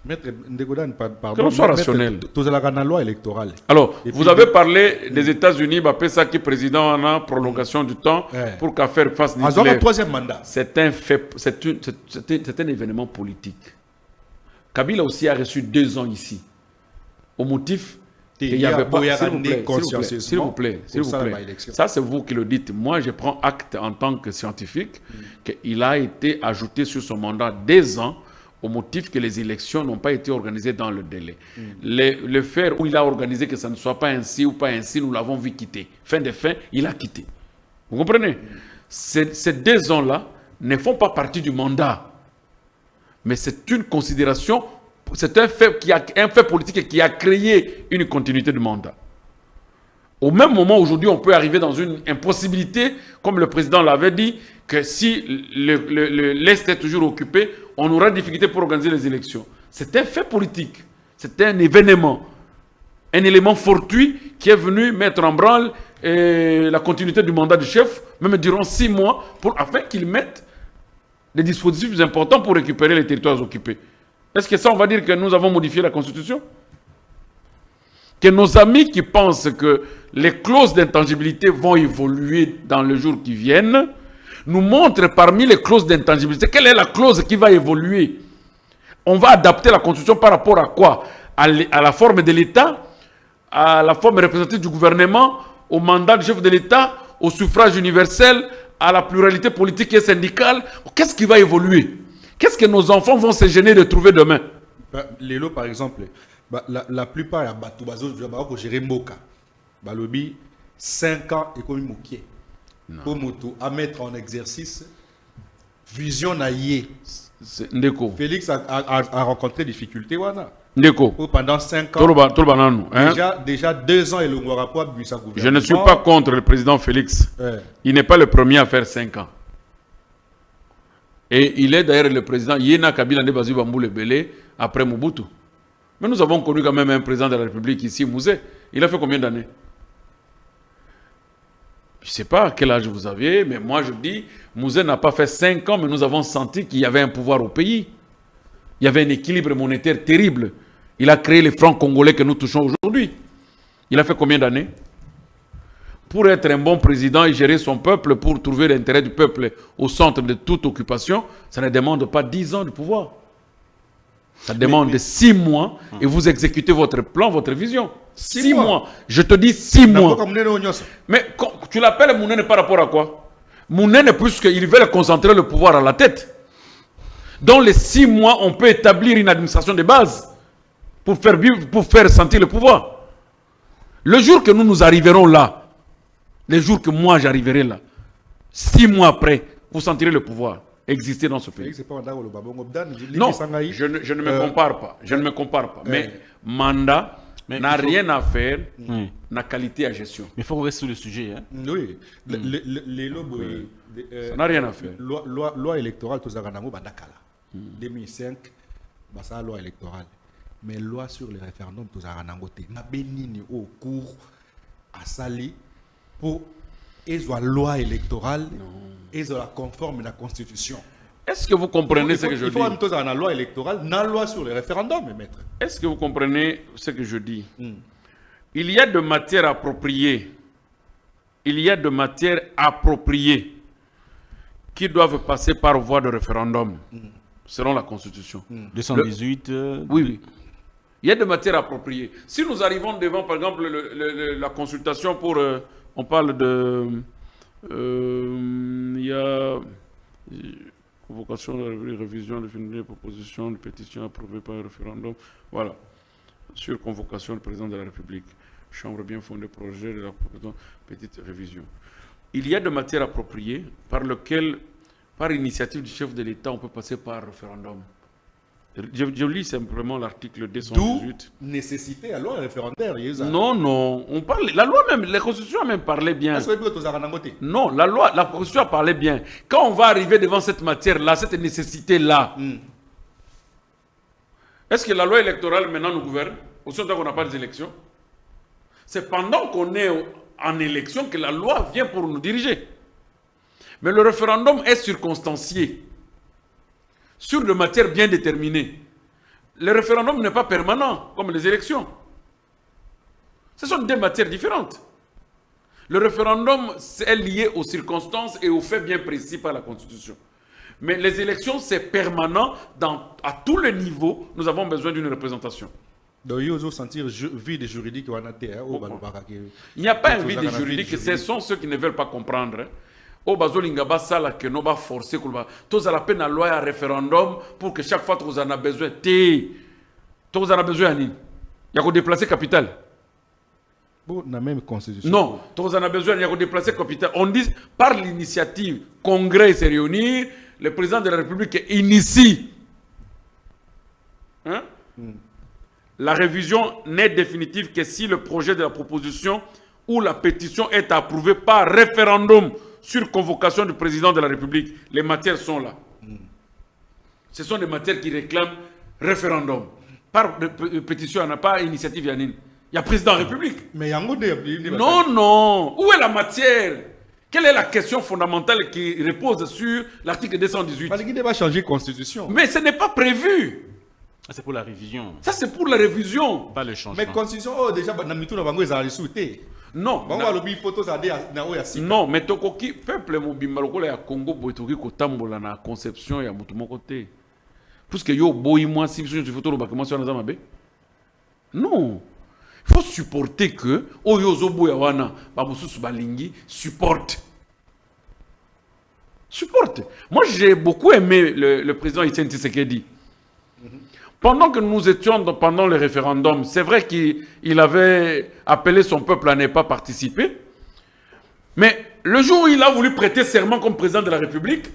Maître Ndegodan, pardon. Que l'on soit rationnel. Tout la loi électorale. Alors, vous avez parlé des États-Unis, ça qui est président en a prolongation du temps pour qu'à faire face à un troisième mandat. C'est un fait, c'est un événement politique. Kabila aussi a reçu 2 ans ici. Au motif qu'il n'y avait pas... S'il vous plaît. Ça, c'est vous qui le dites. Moi, je prends acte en tant que scientifique qu'il a été ajouté sur son mandat 2 ans au motif que les élections n'ont pas été organisées dans le délai. Le faire où il a organisé que ça ne soit pas ainsi ou pas ainsi, nous l'avons vu quitter. Fin de fin, il a quitté. Vous comprenez? Ces 2 ans-là ne font pas partie du mandat. Mais c'est une considération, c'est un fait politique qui a créé une continuité de mandat. Au même moment, aujourd'hui, on peut arriver dans une impossibilité, comme le président l'avait dit, que si l'Est est toujours occupé, on aura difficulté pour organiser les élections. C'est un fait politique. C'est un événement. Un élément fortuit qui est venu mettre en branle la continuité du mandat du chef, même durant 6 mois, afin qu'il mette des dispositifs importants pour récupérer les territoires occupés. Est-ce que ça, on va dire que nous avons modifié la Constitution? Que nos amis qui pensent que les clauses d'intangibilité vont évoluer dans les jours qui viennent, nous montrent parmi les clauses d'intangibilité, quelle est la clause qui va évoluer? On va adapter la Constitution par rapport à quoi? À la forme de l'État, à la forme représentative du gouvernement, au mandat du chef de l'État, au suffrage universel, à la pluralité politique et syndicale. Qu'est-ce qui va évoluer? Qu'est-ce que nos enfants vont se gêner de trouver demain? Les lots, par exemple, la plupart ya bato bazo gérer mboka. Balobi 5 ans et comme mokié. Pour moto à mettre en exercice vision naïe. Ndeko. Félix a rencontré des difficultés wana. Ndeko. Pendant 5 ans. Déjà 2 ans et le rapport du gouvernement. Je ne suis pas contre le président Félix. Il n'est pas le premier à faire 5 ans. Et il est d'ailleurs le président Yéna Kabila Ndebazi Bamboule Belé après Mobutu. Mais nous avons connu quand même un président de la République ici, Mouzé. Il a fait combien d'années? Je ne sais pas quel âge vous aviez, mais moi je dis, Mouzé n'a pas fait 5 ans, mais nous avons senti qu'il y avait un pouvoir au pays. Il y avait un équilibre monétaire terrible. Il a créé les francs congolais que nous touchons aujourd'hui. Il a fait combien d'années? Pour être un bon président et gérer son peuple, pour trouver l'intérêt du peuple au centre de toute occupation, ça ne demande pas 10 ans de pouvoir. Ça demande 6 mois et vous exécutez votre plan, votre vision. 6 mois. Je te dis 6 mois. Mais tu l'appelles Mounene par rapport à quoi? Mounene, puisqu'ils veulent concentrer le pouvoir à la tête. Dans les 6 mois, on peut établir une administration de base pour faire sentir le pouvoir. Le jour que nous arriverons là, le jour que moi j'arriverai là, 6 mois après, vous sentirez le pouvoir exister dans ce pays. Non, je ne me compare pas. Je ne me compare pas. Mais mandat n'a rien à faire na qualité à gestion. Mais il faut rester sur le sujet. Hein? Oui. Ça n'a rien à faire. Loi électorale, tout ça, 2005, c'est la loi électorale. Mais loi sur les référendums, tout ça, n'a béni au cours à Sali pour la loi électorale et la conforme à la Constitution. Est-ce que vous comprenez ce que je dis? Il faut même la loi électorale, la loi sur les référendums, maître. Est-ce que vous comprenez ce que je dis? Il y a de matières appropriées. Il y a de matières appropriées qui doivent passer par voie de référendum, selon la Constitution. 218. Oui. Il y a de matières appropriées. Si nous arrivons devant, par exemple, la consultation pour... on parle de... il y a... Convocation de la révision définitive des propositions de pétition approuvée par un référendum. Voilà. Sur convocation du président de la République. Chambre bien fondée, projet de la petite révision. Il y a de matières appropriées par lesquelles, par initiative du chef de l'État, on peut passer par référendum. Je lis simplement l'article 218. D'où nécessité à loi référendaire. Non. On parle, la loi même, la Constitution a même parlé bien. Non, la Constitution a parlé bien. Quand on va arriver devant cette matière-là, cette nécessité-là, est-ce que la loi électorale maintenant nous gouverne? Aussi longtemps qu'on n'a pas des élections? C'est pendant qu'on est en élection que la loi vient pour nous diriger. Mais le référendum est circonstancié sur des matières bien déterminées. Le référendum n'est pas permanent, comme les élections. Ce sont deux matières différentes. Le référendum est lié aux circonstances et aux faits bien précis par la Constitution. Mais les élections, c'est permanent. À tous les niveaux, nous avons besoin d'une représentation. Donc, il faut sentir vide juridique. Il n'y a pas un vide juridique, ce sont ceux qui ne veulent pas comprendre. au bazolinga basala que no ba forcer koloba tous à la peine la loi à référendum pour que chaque fois que vous en avez besoin tous en a besoin il y a que déplacer capitale. Bon, la même constitution. Non, tous en a besoin, il y a que déplacer capitale. On dit par l'initiative, congrès se réunir, le président de la République initie. Hein? La révision n'est définitive que si le projet de la proposition ou la pétition est approuvé par référendum sur convocation du président de la République. Les matières sont là. Ce sont des matières qui réclament référendum. Par pétition, il n'y a pas initiative Yanine. Il y a président de la République. Mais il y a un Non, non. Où est la matière? Quelle est la question fondamentale qui repose sur l'article 218? Parce qu'il va changer de constitution. Mais ce n'est pas prévu. C'est pour la révision, Ça, c'est pour la révision. pas le changement. Mais constitution, oh, déjà, dans le tour, ils ont sauté. Non. Bon, on va le photo, ça a Non, mais tokoki peuple mobimba lokola ya Congo boitoki kotambola na conception ya mutu moko te. Puisque yo boyi moi si biso tu photo lo bakema sur na mabe. Non. Il faut supporter que oyo zo boya wana ba mususu balingi supporte. Supporte. Moi j'ai beaucoup aimé le président Etienne Tshisekedi. Pendant que nous étions pendant le référendum, c'est vrai qu'il avait appelé son peuple à ne pas participer. Mais le jour où il a voulu prêter serment comme président de la République,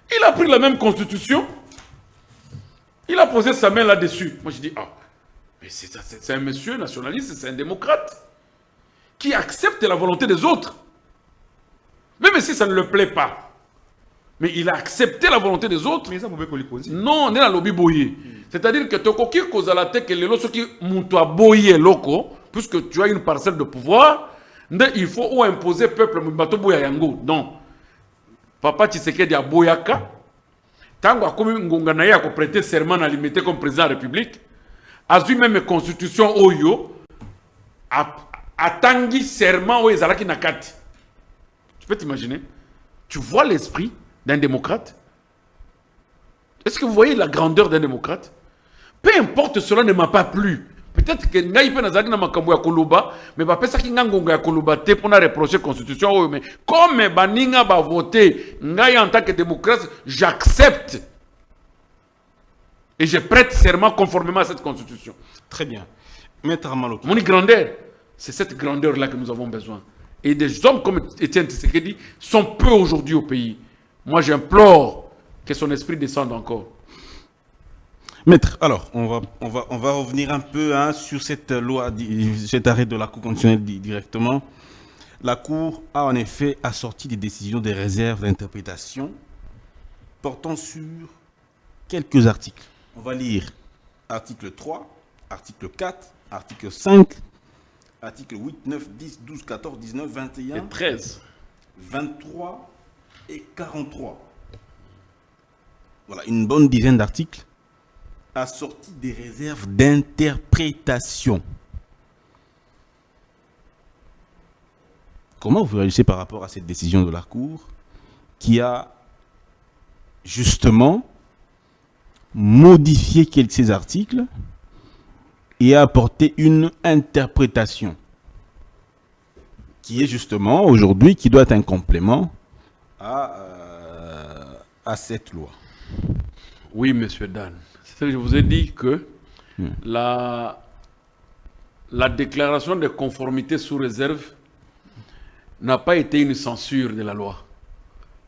il a pris la même constitution. Il a posé sa main là-dessus. Moi je dis, ah, mais c'est un monsieur nationaliste, c'est un démocrate qui accepte la volonté des autres. Même si ça ne le plaît pas. Mais il a accepté la volonté des autres. Mais ça, vous pouvez poser. Non, on est dans le lobby boyé. C'est-à-dire que tokoki kozalate que les loso qui mutua boyé loko, puisque tu as une parcelle de pouvoir, il faut ou imposer peuple mubato boya yango. Non. Papa Tshisekedi a boyaka. Tango a comme ngonga na ye a prêter serment à limiter comme président de la République. A vu même constitution oyo a tangi serment oyo ezalaki na kati. Tu peux t'imaginer? Tu vois l'esprit d'un démocrate? Est-ce que vous voyez la grandeur d'un démocrate? Peu importe, cela ne m'a pas plu. Peut-être que Ngaï peut nazaki na makambo ya koloba, mais ba pesa ki ngangonga ya koloba te pour na reprocher constitution oyo, mais comme baninga ba voter, Ngaï en tant que démocrate, j'accepte et je prête serment conformément à cette constitution. Très bien. Maître Amaloki. Mon grandeur, c'est cette grandeur-là que nous avons besoin. Et des hommes comme Etienne Tshisekedi sont peu aujourd'hui au pays. Moi, j'implore que son esprit descende encore. Maître, alors, on va revenir un peu sur cette loi, cet arrêt de la Cour constitutionnelle directement. La Cour a en effet assorti des décisions de réserve d'interprétation portant sur quelques articles. On va lire article 3, article 4, article 5, article 8, 9, 10, 12, 14, 19, 21, Et 13. 23 et 43. Voilà, une bonne dizaine d'articles assortis des réserves d'interprétation. Comment vous réagissez par rapport à cette décision de la Cour qui a justement modifié quelques de ces articles et a apporté une interprétation qui est justement aujourd'hui, qui doit être un complément à cette loi? Oui, monsieur Dan. C'est-à-dire que je vous ai dit que la déclaration de conformité sous réserve n'a pas été une censure de la loi.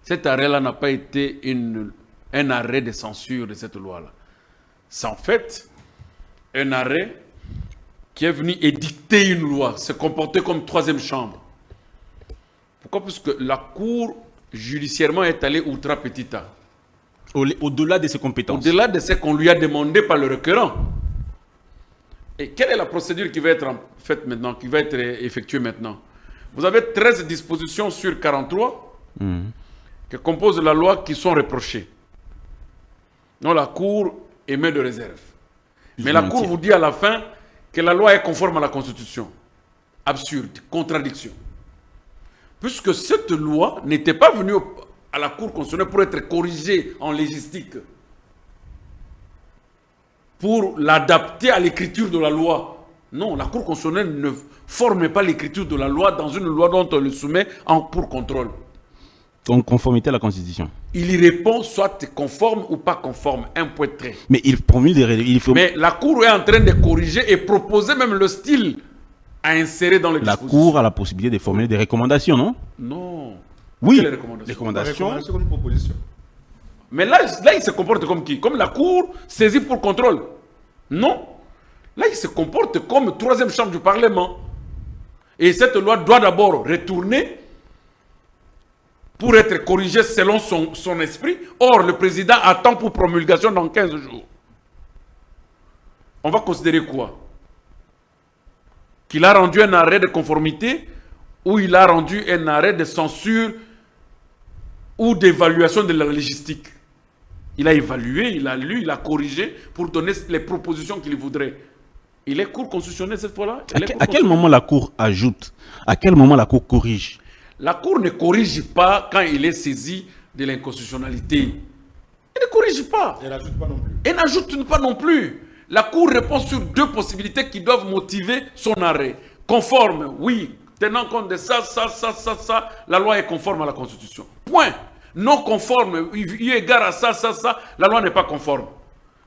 Cet arrêt-là n'a pas été un arrêt de censure de cette loi-là. C'est en fait un arrêt qui est venu édicter une loi, se comporter comme troisième chambre. Pourquoi? Parce que la Cour judiciairement est allée ultra petita. Au-delà de ses compétences. Au-delà de ce qu'on lui a demandé par le requérant. Et quelle est la procédure qui va être faite maintenant, qui va être effectuée maintenant? Vous avez 13 dispositions sur 43 qui composent la loi qui sont reprochées. Non, la Cour émet de réserve. Mais la Cour vous dit à la fin que la loi est conforme à la Constitution. Absurde, contradiction. Puisque cette loi n'était pas venue à la Cour constitutionnelle pour être corrigée en légistique, pour l'adapter à l'écriture de la loi. Non, la Cour constitutionnelle ne forme pas l'écriture de la loi dans une loi dont on le soumet pour contrôle. En conformité à la Constitution. Il y répond soit conforme ou pas conforme, un point trait. Mais il promulgue des... Mais la Cour est en train de corriger et proposer même le style à insérer dans les La dispositions. Cour a la possibilité de formuler des recommandations, non? Non. Oui, Quelles recommandations? recommandations. C'est comme une proposition. Mais là, il se comporte comme qui? Comme la Cour saisie pour contrôle. Non. Là, il se comporte comme troisième chambre du Parlement. Et cette loi doit d'abord retourner pour être corrigée selon son esprit. Or, le président attend pour promulgation dans 15 jours. On va considérer quoi? Qu'il a rendu un arrêt de conformité ou il a rendu un arrêt de censure ou d'évaluation de la légistique. Il a évalué, il a lu, il a corrigé pour donner les propositions qu'il voudrait. Il est Cour constitutionnelle cette fois-là. À quel moment la Cour ajoute? À quel moment la Cour corrige? La Cour ne corrige pas quand il est saisi de l'inconstitutionnalité. Elle ne corrige pas. Elle n'ajoute pas non plus. Elle n'ajoute pas non plus. La Cour répond sur deux possibilités qui doivent motiver son arrêt. Conforme, oui. Tenant compte de ça, la loi est conforme à la Constitution. Point. Non conforme, eu égard à ça, la loi n'est pas conforme.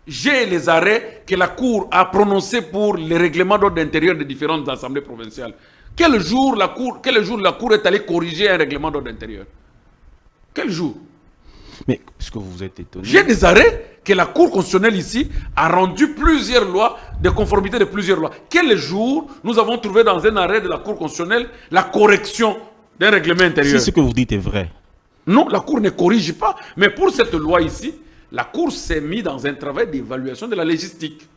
J'ai les arrêts que la Cour a prononcés pour les règlements d'ordre intérieur des différentes assemblées provinciales. Quel jour la Cour est allée corriger un règlement d'ordre intérieur? Quel jour? Mais puisque vous êtes étonné... J'ai des arrêts que la Cour constitutionnelle ici a rendu plusieurs lois de conformité de plusieurs lois. Quel jour nous avons trouvé dans un arrêt de la Cour constitutionnelle la correction d'un règlement intérieur? Si ce que vous dites est vrai. Non, la Cour ne corrige pas. Mais pour cette loi ici, la Cour s'est mise dans un travail d'évaluation de la légistique.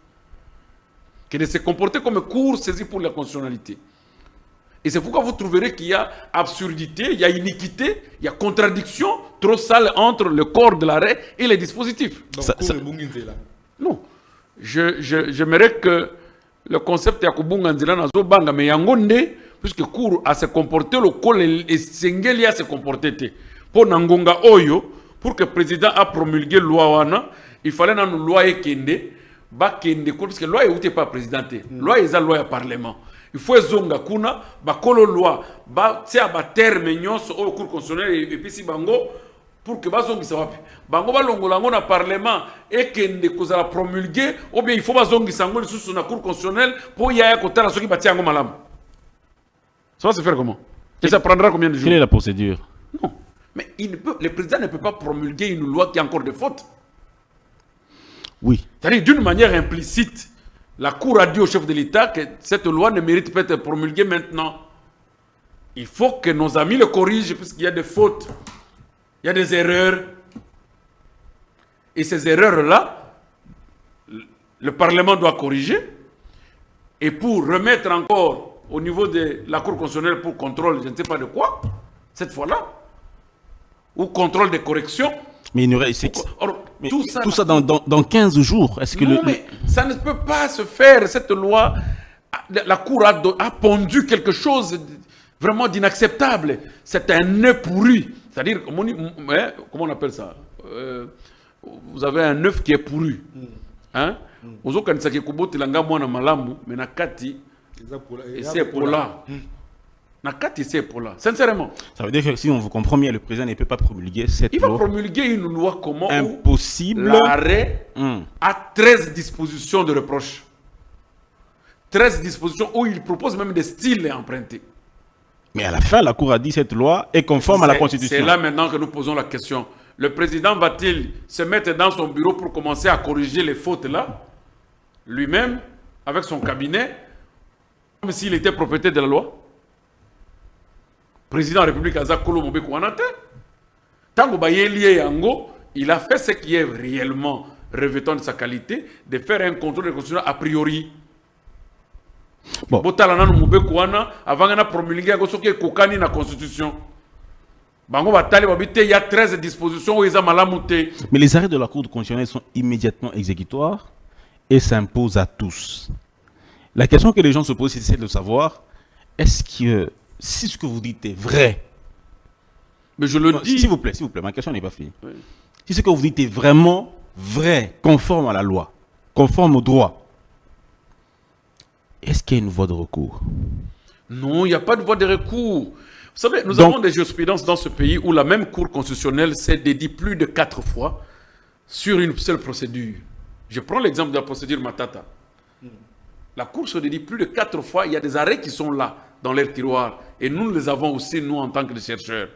Qui ne s'est comportée comme Cour saisie pour la constitutionnalité. Et c'est pourquoi vous trouverez qu'il y a absurdité, il y a iniquité, il y a contradiction trop sale entre le corps de l'arrêt et les dispositifs. Donc, Non. J'aimerais que le concept Yakubunganzila nazo banga mais yangonde puisque Cour a se comporté le col et Sengeli a se comporté. Pour Nangonga Oyo, pour que le président a promulgué loi wana, il fallait dans une loi ekende, ba kende parce que loi est pas présidenté. Loi est la loi au parlement. Il faut zonga kuna ba kolo loi ba tia ba terme nyonso au cour constitutionnel et puis si bango pour que bazongi sa wapi bango ba longola ngona parlement et kende kozala promulguer ou bien il faut bazongi sango lisusu na cour constitutionnelle pour yaya kotala soki batia ngo malamu. Ça va se faire comment? Et ça prendra combien de jours? Quelle est la procédure? Non. Mais le président ne peut pas promulguer une loi qui a encore des fautes. Oui. C'est-à-dire d'une manière implicite. La Cour a dit au chef de l'État que cette loi ne mérite pas d'être promulguée maintenant. Il faut que nos amis le corrigent puisqu'il y a des fautes, il y a des erreurs. Et ces erreurs-là, le Parlement doit corriger. Et pour remettre encore au niveau de la Cour constitutionnelle pour contrôle, je ne sais pas de quoi, cette fois-là, ou contrôle des corrections. Mais il aurait... Mais tout ça dans 15 jours. Est-ce que non, mais ça ne peut pas se faire. Cette loi, la Cour a pondu quelque chose vraiment d'inacceptable. C'est un œuf pourri. C'est-à-dire, comment on appelle ça? Vous avez un œuf qui est pourri. Hein? Vous avez un malamu, mais nakati, et c'est pour là. Nakati, c'est pour là. Sincèrement. Ça veut dire que si on vous comprend bien, le président ne peut pas promulguer cette loi. Il va promulguer une loi comment? Impossible. L'arrêt a 13 dispositions de reproche. 13 dispositions où il propose même des styles empruntés. Mais à la fin, la Cour a dit que cette loi est conforme à la Constitution. C'est là maintenant que nous posons la question. Le président va-t-il se mettre dans son bureau pour commencer à corriger les fautes là, lui-même, avec son cabinet, comme s'il était propriétaire de la loi? Président de la République Azakolo Mobeko Wanate. Tango Bayelié Yango, il a fait ce qui est réellement revêtant de sa qualité, de faire un contrôle de la Constitution a priori. Bon. Botalana Mobeko Wana, avant de promulguer la Constitution. Il y a 13 dispositions où ils ont malamouté. Mais les arrêts de la Cour constitutionnelle sont immédiatement exécutoires et s'imposent à tous. La question que les gens se posent, c'est de savoir, est-ce que si ce que vous dites est vrai, mais je le dis. S'il vous plaît, ma question n'est pas finie. Oui. Si ce que vous dites est vraiment vrai, conforme à la loi, conforme au droit, est-ce qu'il y a une voie de recours? Non, il n'y a pas de voie de recours. savez, nous avons des jurisprudences dans ce pays où la même Cour constitutionnelle s'est dédiée plus de 4 fois sur une seule procédure. Je prends l'exemple de la procédure Matata. La Cour se dédie plus de 4 fois. Il y a des arrêts qui sont là, dans leur tiroir. Et nous les avons aussi, nous, en tant que chercheurs.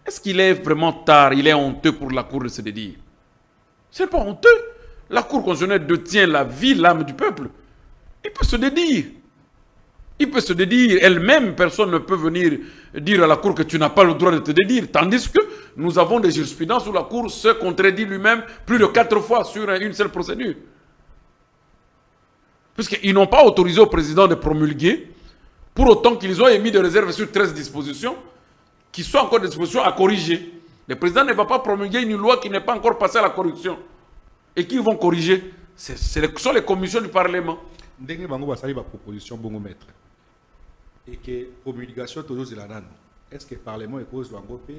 Est-ce qu'il est vraiment tard, il est honteux pour la Cour de se dédier? Ce n'est pas honteux. La Cour constitutionnelle détient la vie, l'âme du peuple. Il peut se dédier. Il peut se dédier elle-même. Personne ne peut venir dire à la Cour que tu n'as pas le droit de te dédier. Tandis que nous avons des jurisprudences où la Cour se contredit lui-même plus de 4 fois sur une seule procédure. Puisqu'ils n'ont pas autorisé au président de promulguer, pour autant qu'ils ont émis des réserves sur 13 dispositions, qui sont encore des dispositions à corriger. Le président ne va pas promulguer une loi qui n'est pas encore passée à la correction. Et qui vont corriger? Ce sont les commissions du Parlement. Ndenge bango basali ba proposition bongo maître. Et que promulgation toujours de la nano. Est-ce que le Parlement est cause bango pe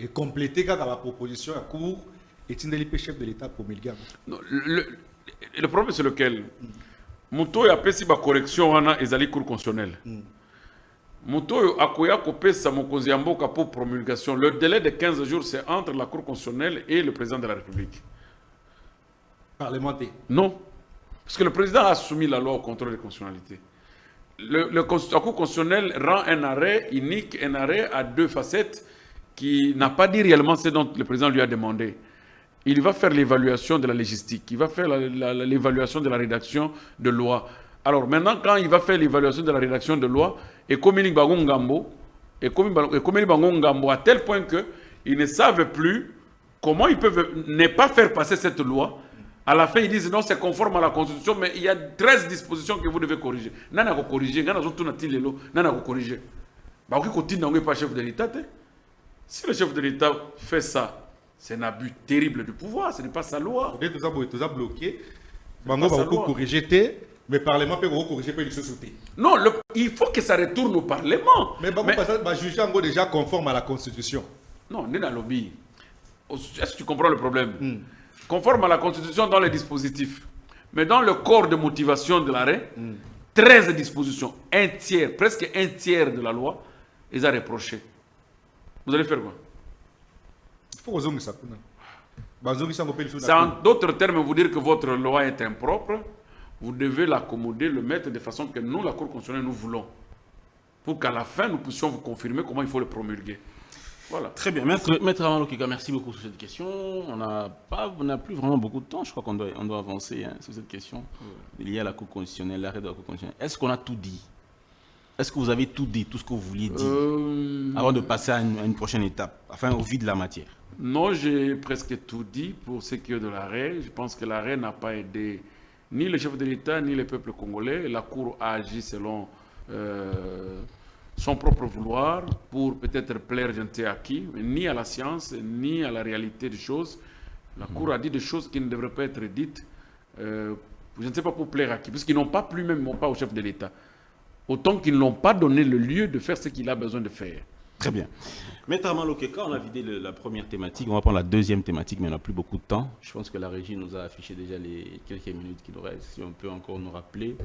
et compléter quand la proposition à cour et tindeli pe chef de l'État promulguer? Le problème c'est lequel? Muto ya pesi ba correction wana ezali cour constitutionnelle. Muto akoya kopesa mokonzi ya mboka pour promulgation. Le délai de 15 jours c'est entre la cour constitutionnelle et le président de la République. Parlementaire? Non. Parce que le président a soumis la loi au contrôle de constitutionnalité. La Cour constitutionnelle rend un arrêt unique, un arrêt à 2 facettes qui n'a pas dit réellement ce dont le président lui a demandé. Il va faire l'évaluation de la légistique, il va faire l'évaluation de la rédaction de loi. Alors maintenant, quand il va faire l'évaluation de la rédaction de loi, et comme il Ngambo à tel point qu'ils ne savent plus comment ils peuvent ne pas faire passer cette loi. À la fin, ils disent non, c'est conforme à la Constitution, mais il y a 13 dispositions que vous devez corriger. Nana ko corriger, nana zo tuna tilelo, nana ko corriger. Ba ko continue n'ongé pas chef de l'État. Si le chef de l'État fait ça, c'est un abus terrible du pouvoir, ce n'est pas sa loi. Vous êtes bloqué. Bango va corriger, mais le Parlement peut corriger pas le sous-souté. Non, il faut que ça retourne au Parlement. Mais Bango va juger en gros déjà conforme à la Constitution. Non, n'est dans le lobby. Est-ce que tu comprends le problème? Conforme à la Constitution dans les dispositifs. Mais dans le corps de motivation de l'arrêt, 13 dispositions, un tiers, presque un tiers de la loi, ils ont reproché. Vous allez faire quoi? Il faut que ça. C'est en d'autres termes vous dire que votre loi est impropre. Vous devez l'accommoder, le mettre de façon que nous, la Cour constitutionnelle, nous voulons. Pour qu'à la fin, nous puissions vous confirmer comment il faut le promulguer. Voilà. Très bien. Maître Amalo Kika, merci beaucoup sur cette question. On n'a plus vraiment beaucoup de temps. Je crois qu'on doit avancer sur cette question liée à la Cour constitutionnelle, l'arrêt de la Cour constitutionnelle. Est-ce qu'on a tout dit? Est-ce que vous avez tout dit, tout ce que vous vouliez dire avant de passer à une prochaine étape, enfin au vide de la matière? Non, j'ai presque tout dit pour ce qui est de l'arrêt. Je pense que l'arrêt n'a pas aidé ni le chef de l'État, ni le peuple congolais. La Cour a agi selon son propre vouloir pour peut-être plaire je ne sais à qui, ni à la science, ni à la réalité des choses. La Cour a dit des choses qui ne devraient pas être dites, je ne sais pas pour plaire à qui, parce qu'ils n'ont pas plu même pas au chef de l'État. Autant qu'ils n'ont pas donné le lieu de faire ce qu'il a besoin de faire. Très bien. Maître Amalo Keka, on a vidé la première thématique, on va prendre la deuxième thématique, mais on n'a plus beaucoup de temps. Je pense que la régie nous a affiché déjà les quelques minutes qui nous restent, si on peut encore nous rappeler,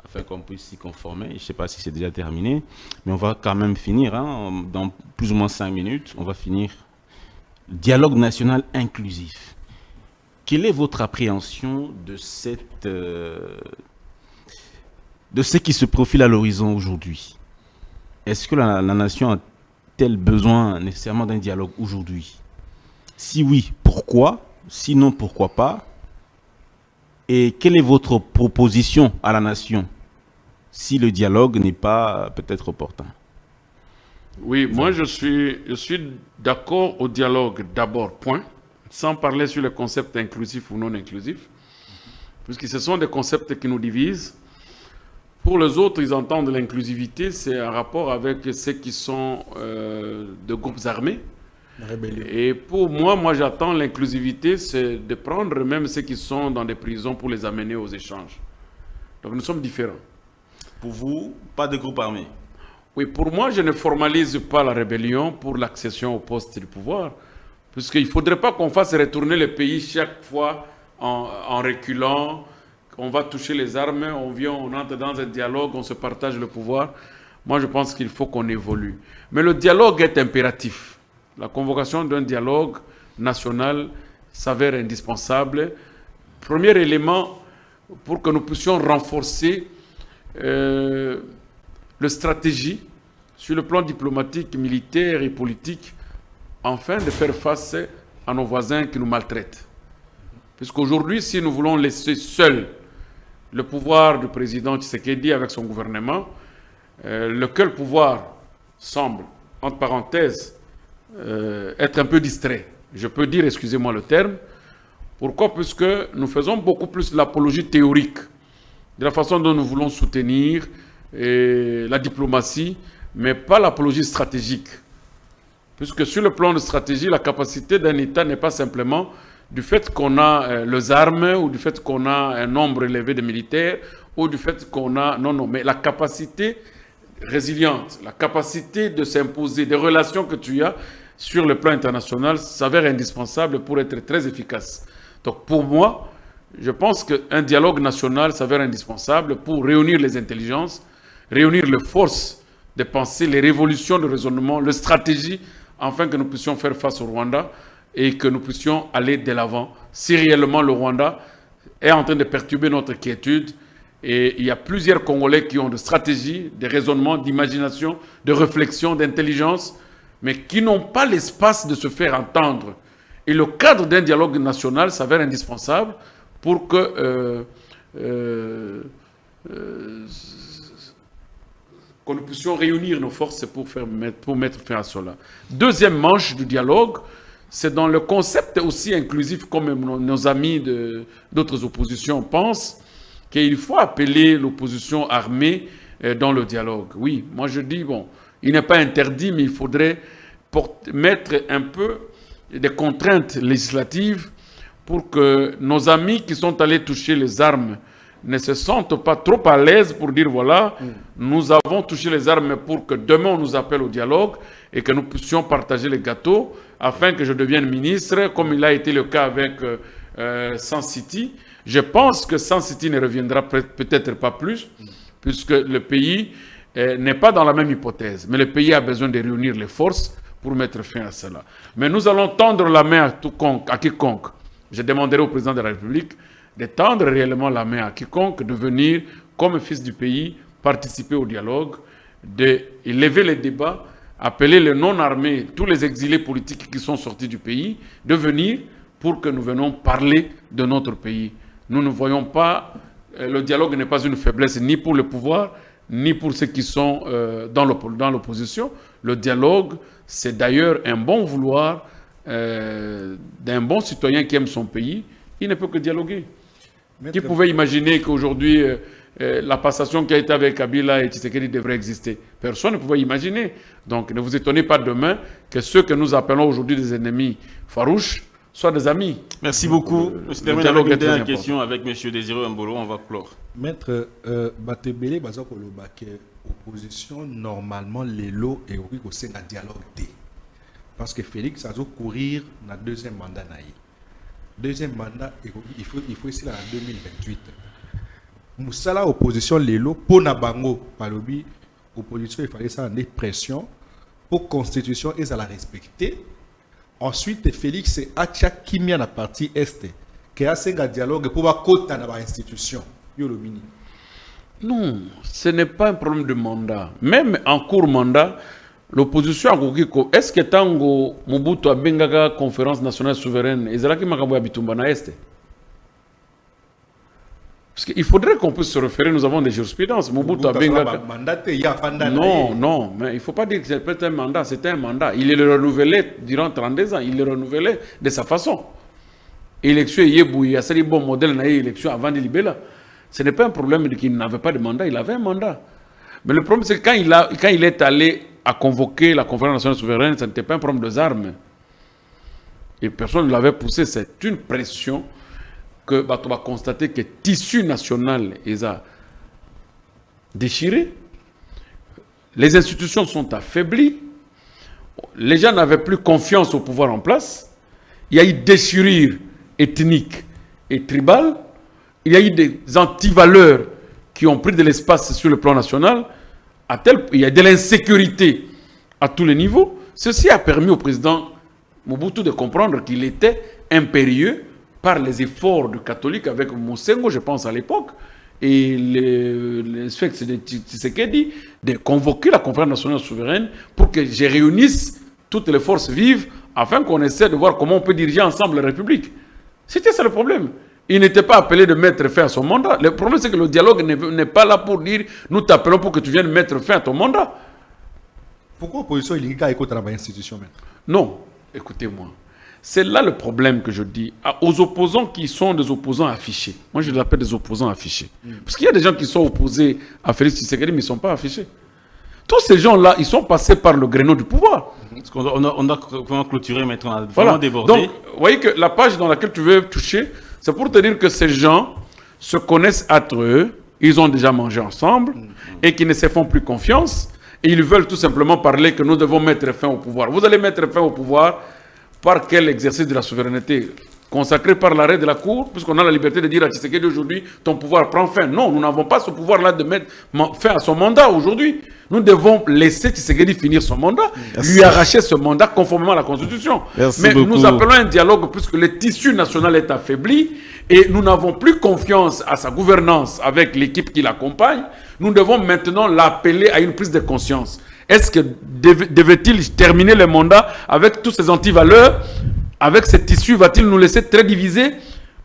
afin qu'on puisse s'y conformer. Je ne sais pas si c'est déjà terminé, mais on va quand même finir, dans plus ou moins 5 minutes, on va finir. Dialogue national inclusif. Quelle est votre appréhension de ce qui se profile à l'horizon aujourd'hui? Est-ce que la nation a-t-elle besoin nécessairement d'un dialogue aujourd'hui? Si oui, pourquoi? Sinon, pourquoi pas? Et quelle est votre proposition à la nation si le dialogue n'est pas peut-être opportun? Oui, moi je suis d'accord au dialogue d'abord, point, sans parler sur le concept inclusif ou non inclusif, puisque ce sont des concepts qui nous divisent. Pour les autres, ils entendent l'inclusivité, c'est un rapport avec ceux qui sont de groupes armés. Et pour moi j'attends l'inclusivité, c'est de prendre même ceux qui sont dans des prisons pour les amener aux échanges. Donc nous sommes différents. Pour vous, pas de groupe armé? Oui, pour moi, je ne formalise pas la rébellion pour l'accession au poste du pouvoir, puisqu'il ne faudrait pas qu'on fasse retourner le pays chaque fois en reculant. On va toucher les armes, on vient, on entre dans un dialogue, on se partage le pouvoir. moi je pense qu'il faut qu'on évolue. Mais le dialogue est impératif. La convocation d'un dialogue national s'avère indispensable. Premier élément pour que nous puissions renforcer la stratégie sur le plan diplomatique, militaire et politique, afin de faire face à nos voisins qui nous maltraitent. Puisqu'aujourd'hui, si nous voulons laisser seul le pouvoir du président Tshisekedi avec son gouvernement, lequel pouvoir semble, entre parenthèses, être un peu distrait. Je peux dire, excusez-moi le terme. Pourquoi? Puisque nous faisons beaucoup plus l'apologie théorique de la façon dont nous voulons soutenir la diplomatie, mais pas l'apologie stratégique. Puisque sur le plan de stratégie, la capacité d'un État n'est pas simplement du fait qu'on a les armes, ou du fait qu'on a un nombre élevé de militaires, ou du fait qu'on a... Non, mais la capacité résiliente, la capacité de s'imposer, des relations que tu as sur le plan international s'avère indispensable pour être très efficace. Donc pour moi, je pense qu'un dialogue national s'avère indispensable pour réunir les intelligences, réunir les forces de pensée, les révolutions de raisonnement, les stratégies, afin que nous puissions faire face au Rwanda et que nous puissions aller de l'avant. Si réellement le Rwanda est en train de perturber notre quiétude, et il y a plusieurs Congolais qui ont des stratégies, des raisonnements, d'imagination, de réflexion, d'intelligence, mais qui n'ont pas l'espace de se faire entendre. Et le cadre d'un dialogue national s'avère indispensable pour que nous puissions réunir nos forces pour mettre fin à cela. Deuxième manche du dialogue, c'est dans le concept aussi inclusif, comme nos amis d'autres oppositions pensent, qu'il faut appeler l'opposition armée dans le dialogue. Oui, moi je dis, bon, il n'est pas interdit, mais il faudrait mettre un peu des contraintes législatives pour que nos amis qui sont allés toucher les armes ne se sentent pas trop à l'aise pour dire, voilà, nous avons touché les armes pour que demain on nous appelle au dialogue et que nous puissions partager les gâteaux afin que je devienne ministre, comme il a été le cas avec Sun City. Je pense que Sun City ne reviendra peut-être pas plus, puisque le pays n'est pas dans la même hypothèse. Mais le pays a besoin de réunir les forces pour mettre fin à cela. Mais nous allons tendre la main à quiconque. Je demanderai au président de la République de tendre réellement la main à quiconque, de venir, comme fils du pays, participer au dialogue, d'élever les débats, appeler les non-armés, tous les exilés politiques qui sont sortis du pays, de venir pour que nous venions parler de notre pays. Nous ne voyons pas, le dialogue n'est pas une faiblesse ni pour le pouvoir, ni pour ceux qui sont dans l'opposition. Le dialogue, c'est d'ailleurs un bon vouloir d'un bon citoyen qui aime son pays. Il ne peut que dialoguer. Qui pouvait imaginer qu'aujourd'hui, la passation qui a été avec Kabila et Tshisekedi devrait exister? Personne ne pouvait imaginer. Donc ne vous étonnez pas demain que ceux que nous appelons aujourd'hui des ennemis farouches soient des amis. Merci beaucoup. Je termine avec une dernière question avec M. Désiré Mbolo. On va clore. Maître Batebele, opposition, normalement, les lots et oui, c'est un dialogue D. Parce que Félix a courir dans le deuxième mandat. Deuxième mandat, il faut essayer en 2028. Moussala opposition les lots pour Nabango, par le but, opposition, il fallait ça en pression pour constitution et ça la respecter. Ensuite, Félix et Acha Kimia la partie Est, qui a un dialogue pour voir côté dans l'institution. Non, ce n'est pas un problème de mandat. Même en court mandat, l'opposition a dit que est-ce que Tango Mobutu a bengaga conférence nationale souveraine et Zalaki Makaboya Bitumba na Est? Parce qu'il faudrait qu'on puisse se référer, nous avons des jurisprudences. Mobutu a bengaga. Non, mais il ne faut pas dire que c'est peut-être un mandat, c'était un mandat. Il est renouvelé durant 32 ans, il est renouvelé de sa façon. Élection Yebou, il y a un bon modèle d'élection avant de Libéla. Ce n'est pas un problème qu'il n'avait pas de mandat, il avait un mandat. Mais le problème, c'est que quand il est allé à convoquer la conférence nationale souveraine, ce n'était pas un problème de armes. Et personne ne l'avait poussé. C'est une pression que on va constater que le tissu national est déchiré. Les institutions sont affaiblies. Les gens n'avaient plus confiance au pouvoir en place. Il y a eu déchirure ethnique et tribale. Il y a eu des antivaleurs qui ont pris de l'espace sur le plan national. il y a de l'insécurité à tous les niveaux. Ceci a permis au président Mobutu de comprendre qu'il était impérieux par les efforts de catholiques avec Mosengo, je pense à l'époque, et l'inspecteur de Tshisekedi de convoquer la conférence nationale souveraine pour que je réunisse toutes les forces vives afin qu'on essaie de voir comment on peut diriger ensemble la République. C'était ça le problème. Il n'était pas appelé de mettre fin à son mandat. Le problème, c'est que le dialogue n'est pas là pour dire nous t'appelons pour que tu viennes mettre fin à ton mandat. Pourquoi l'opposition il y a écouté dans l'institution même? Non, écoutez-moi. C'est là le problème que je dis aux opposants qui sont des opposants affichés. Moi, je les appelle des opposants affichés. Parce qu'il y a des gens qui sont opposés à Félix Tshisekedi, mais ils ne sont pas affichés. Tous ces gens-là, ils sont passés par le créneau du pouvoir. Parce qu'on a vraiment clôturé maintenant, on a vraiment Voilà. débordé. Donc, vous voyez que la page dans laquelle tu veux toucher, c'est pour te dire que ces gens se connaissent entre eux, ils ont déjà mangé ensemble, et qu'ils ne se font plus confiance, et ils veulent tout simplement parler que nous devons mettre fin au pouvoir. Vous allez mettre fin au pouvoir par quel exercice de la souveraineté? Consacré par l'arrêt de la Cour, puisqu'on a la liberté de dire à Tshisekedi aujourd'hui, ton pouvoir prend fin. Non, nous n'avons pas ce pouvoir-là de mettre fin à son mandat aujourd'hui. Nous devons laisser Tshisekedi finir son mandat, lui arracher ce mandat conformément à la Constitution. Mais nous appelons un dialogue puisque le tissu national est affaibli et nous n'avons plus confiance à sa gouvernance avec l'équipe qui l'accompagne. Nous devons maintenant l'appeler à une prise de conscience. Est-ce que devait-il terminer le mandat avec tous ces antivaleurs? Avec ce tissu, va-t-il nous laisser très divisés?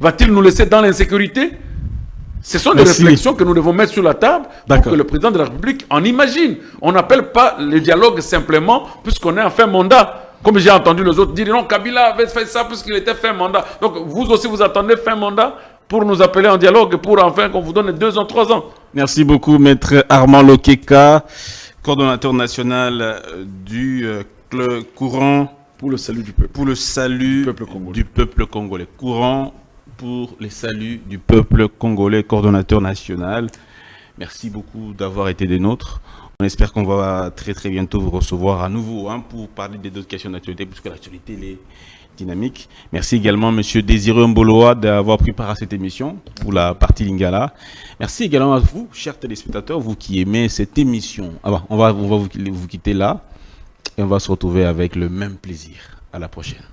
Va-t-il nous laisser dans l'insécurité? Ce sont des réflexions que nous devons mettre sur la table pour que le président de la République en imagine. On n'appelle pas le dialogue simplement puisqu'on est en fin mandat. Comme j'ai entendu les autres dire, non, Kabila avait fait ça puisqu'il était fin mandat. Donc vous aussi, vous attendez fin mandat pour nous appeler en dialogue, pour enfin qu'on vous donne 2 ans, 3 ans. Merci beaucoup, Maître Armand Lokeka, coordonnateur national du courant pour le salut du peuple. Pour le salut du peuple congolais. Courant pour le salut du peuple congolais, coordonnateur national. Merci beaucoup d'avoir été des nôtres. On espère qu'on va très très bientôt vous recevoir à nouveau pour parler d'autres questions d'actualité, puisque l'actualité est dynamique. Merci également M. Désiré Mboloa d'avoir pris part à cette émission pour la partie Lingala. Merci également à vous, chers téléspectateurs, vous qui aimez cette émission. On va vous quitter là et on va se retrouver avec le même plaisir. À la prochaine.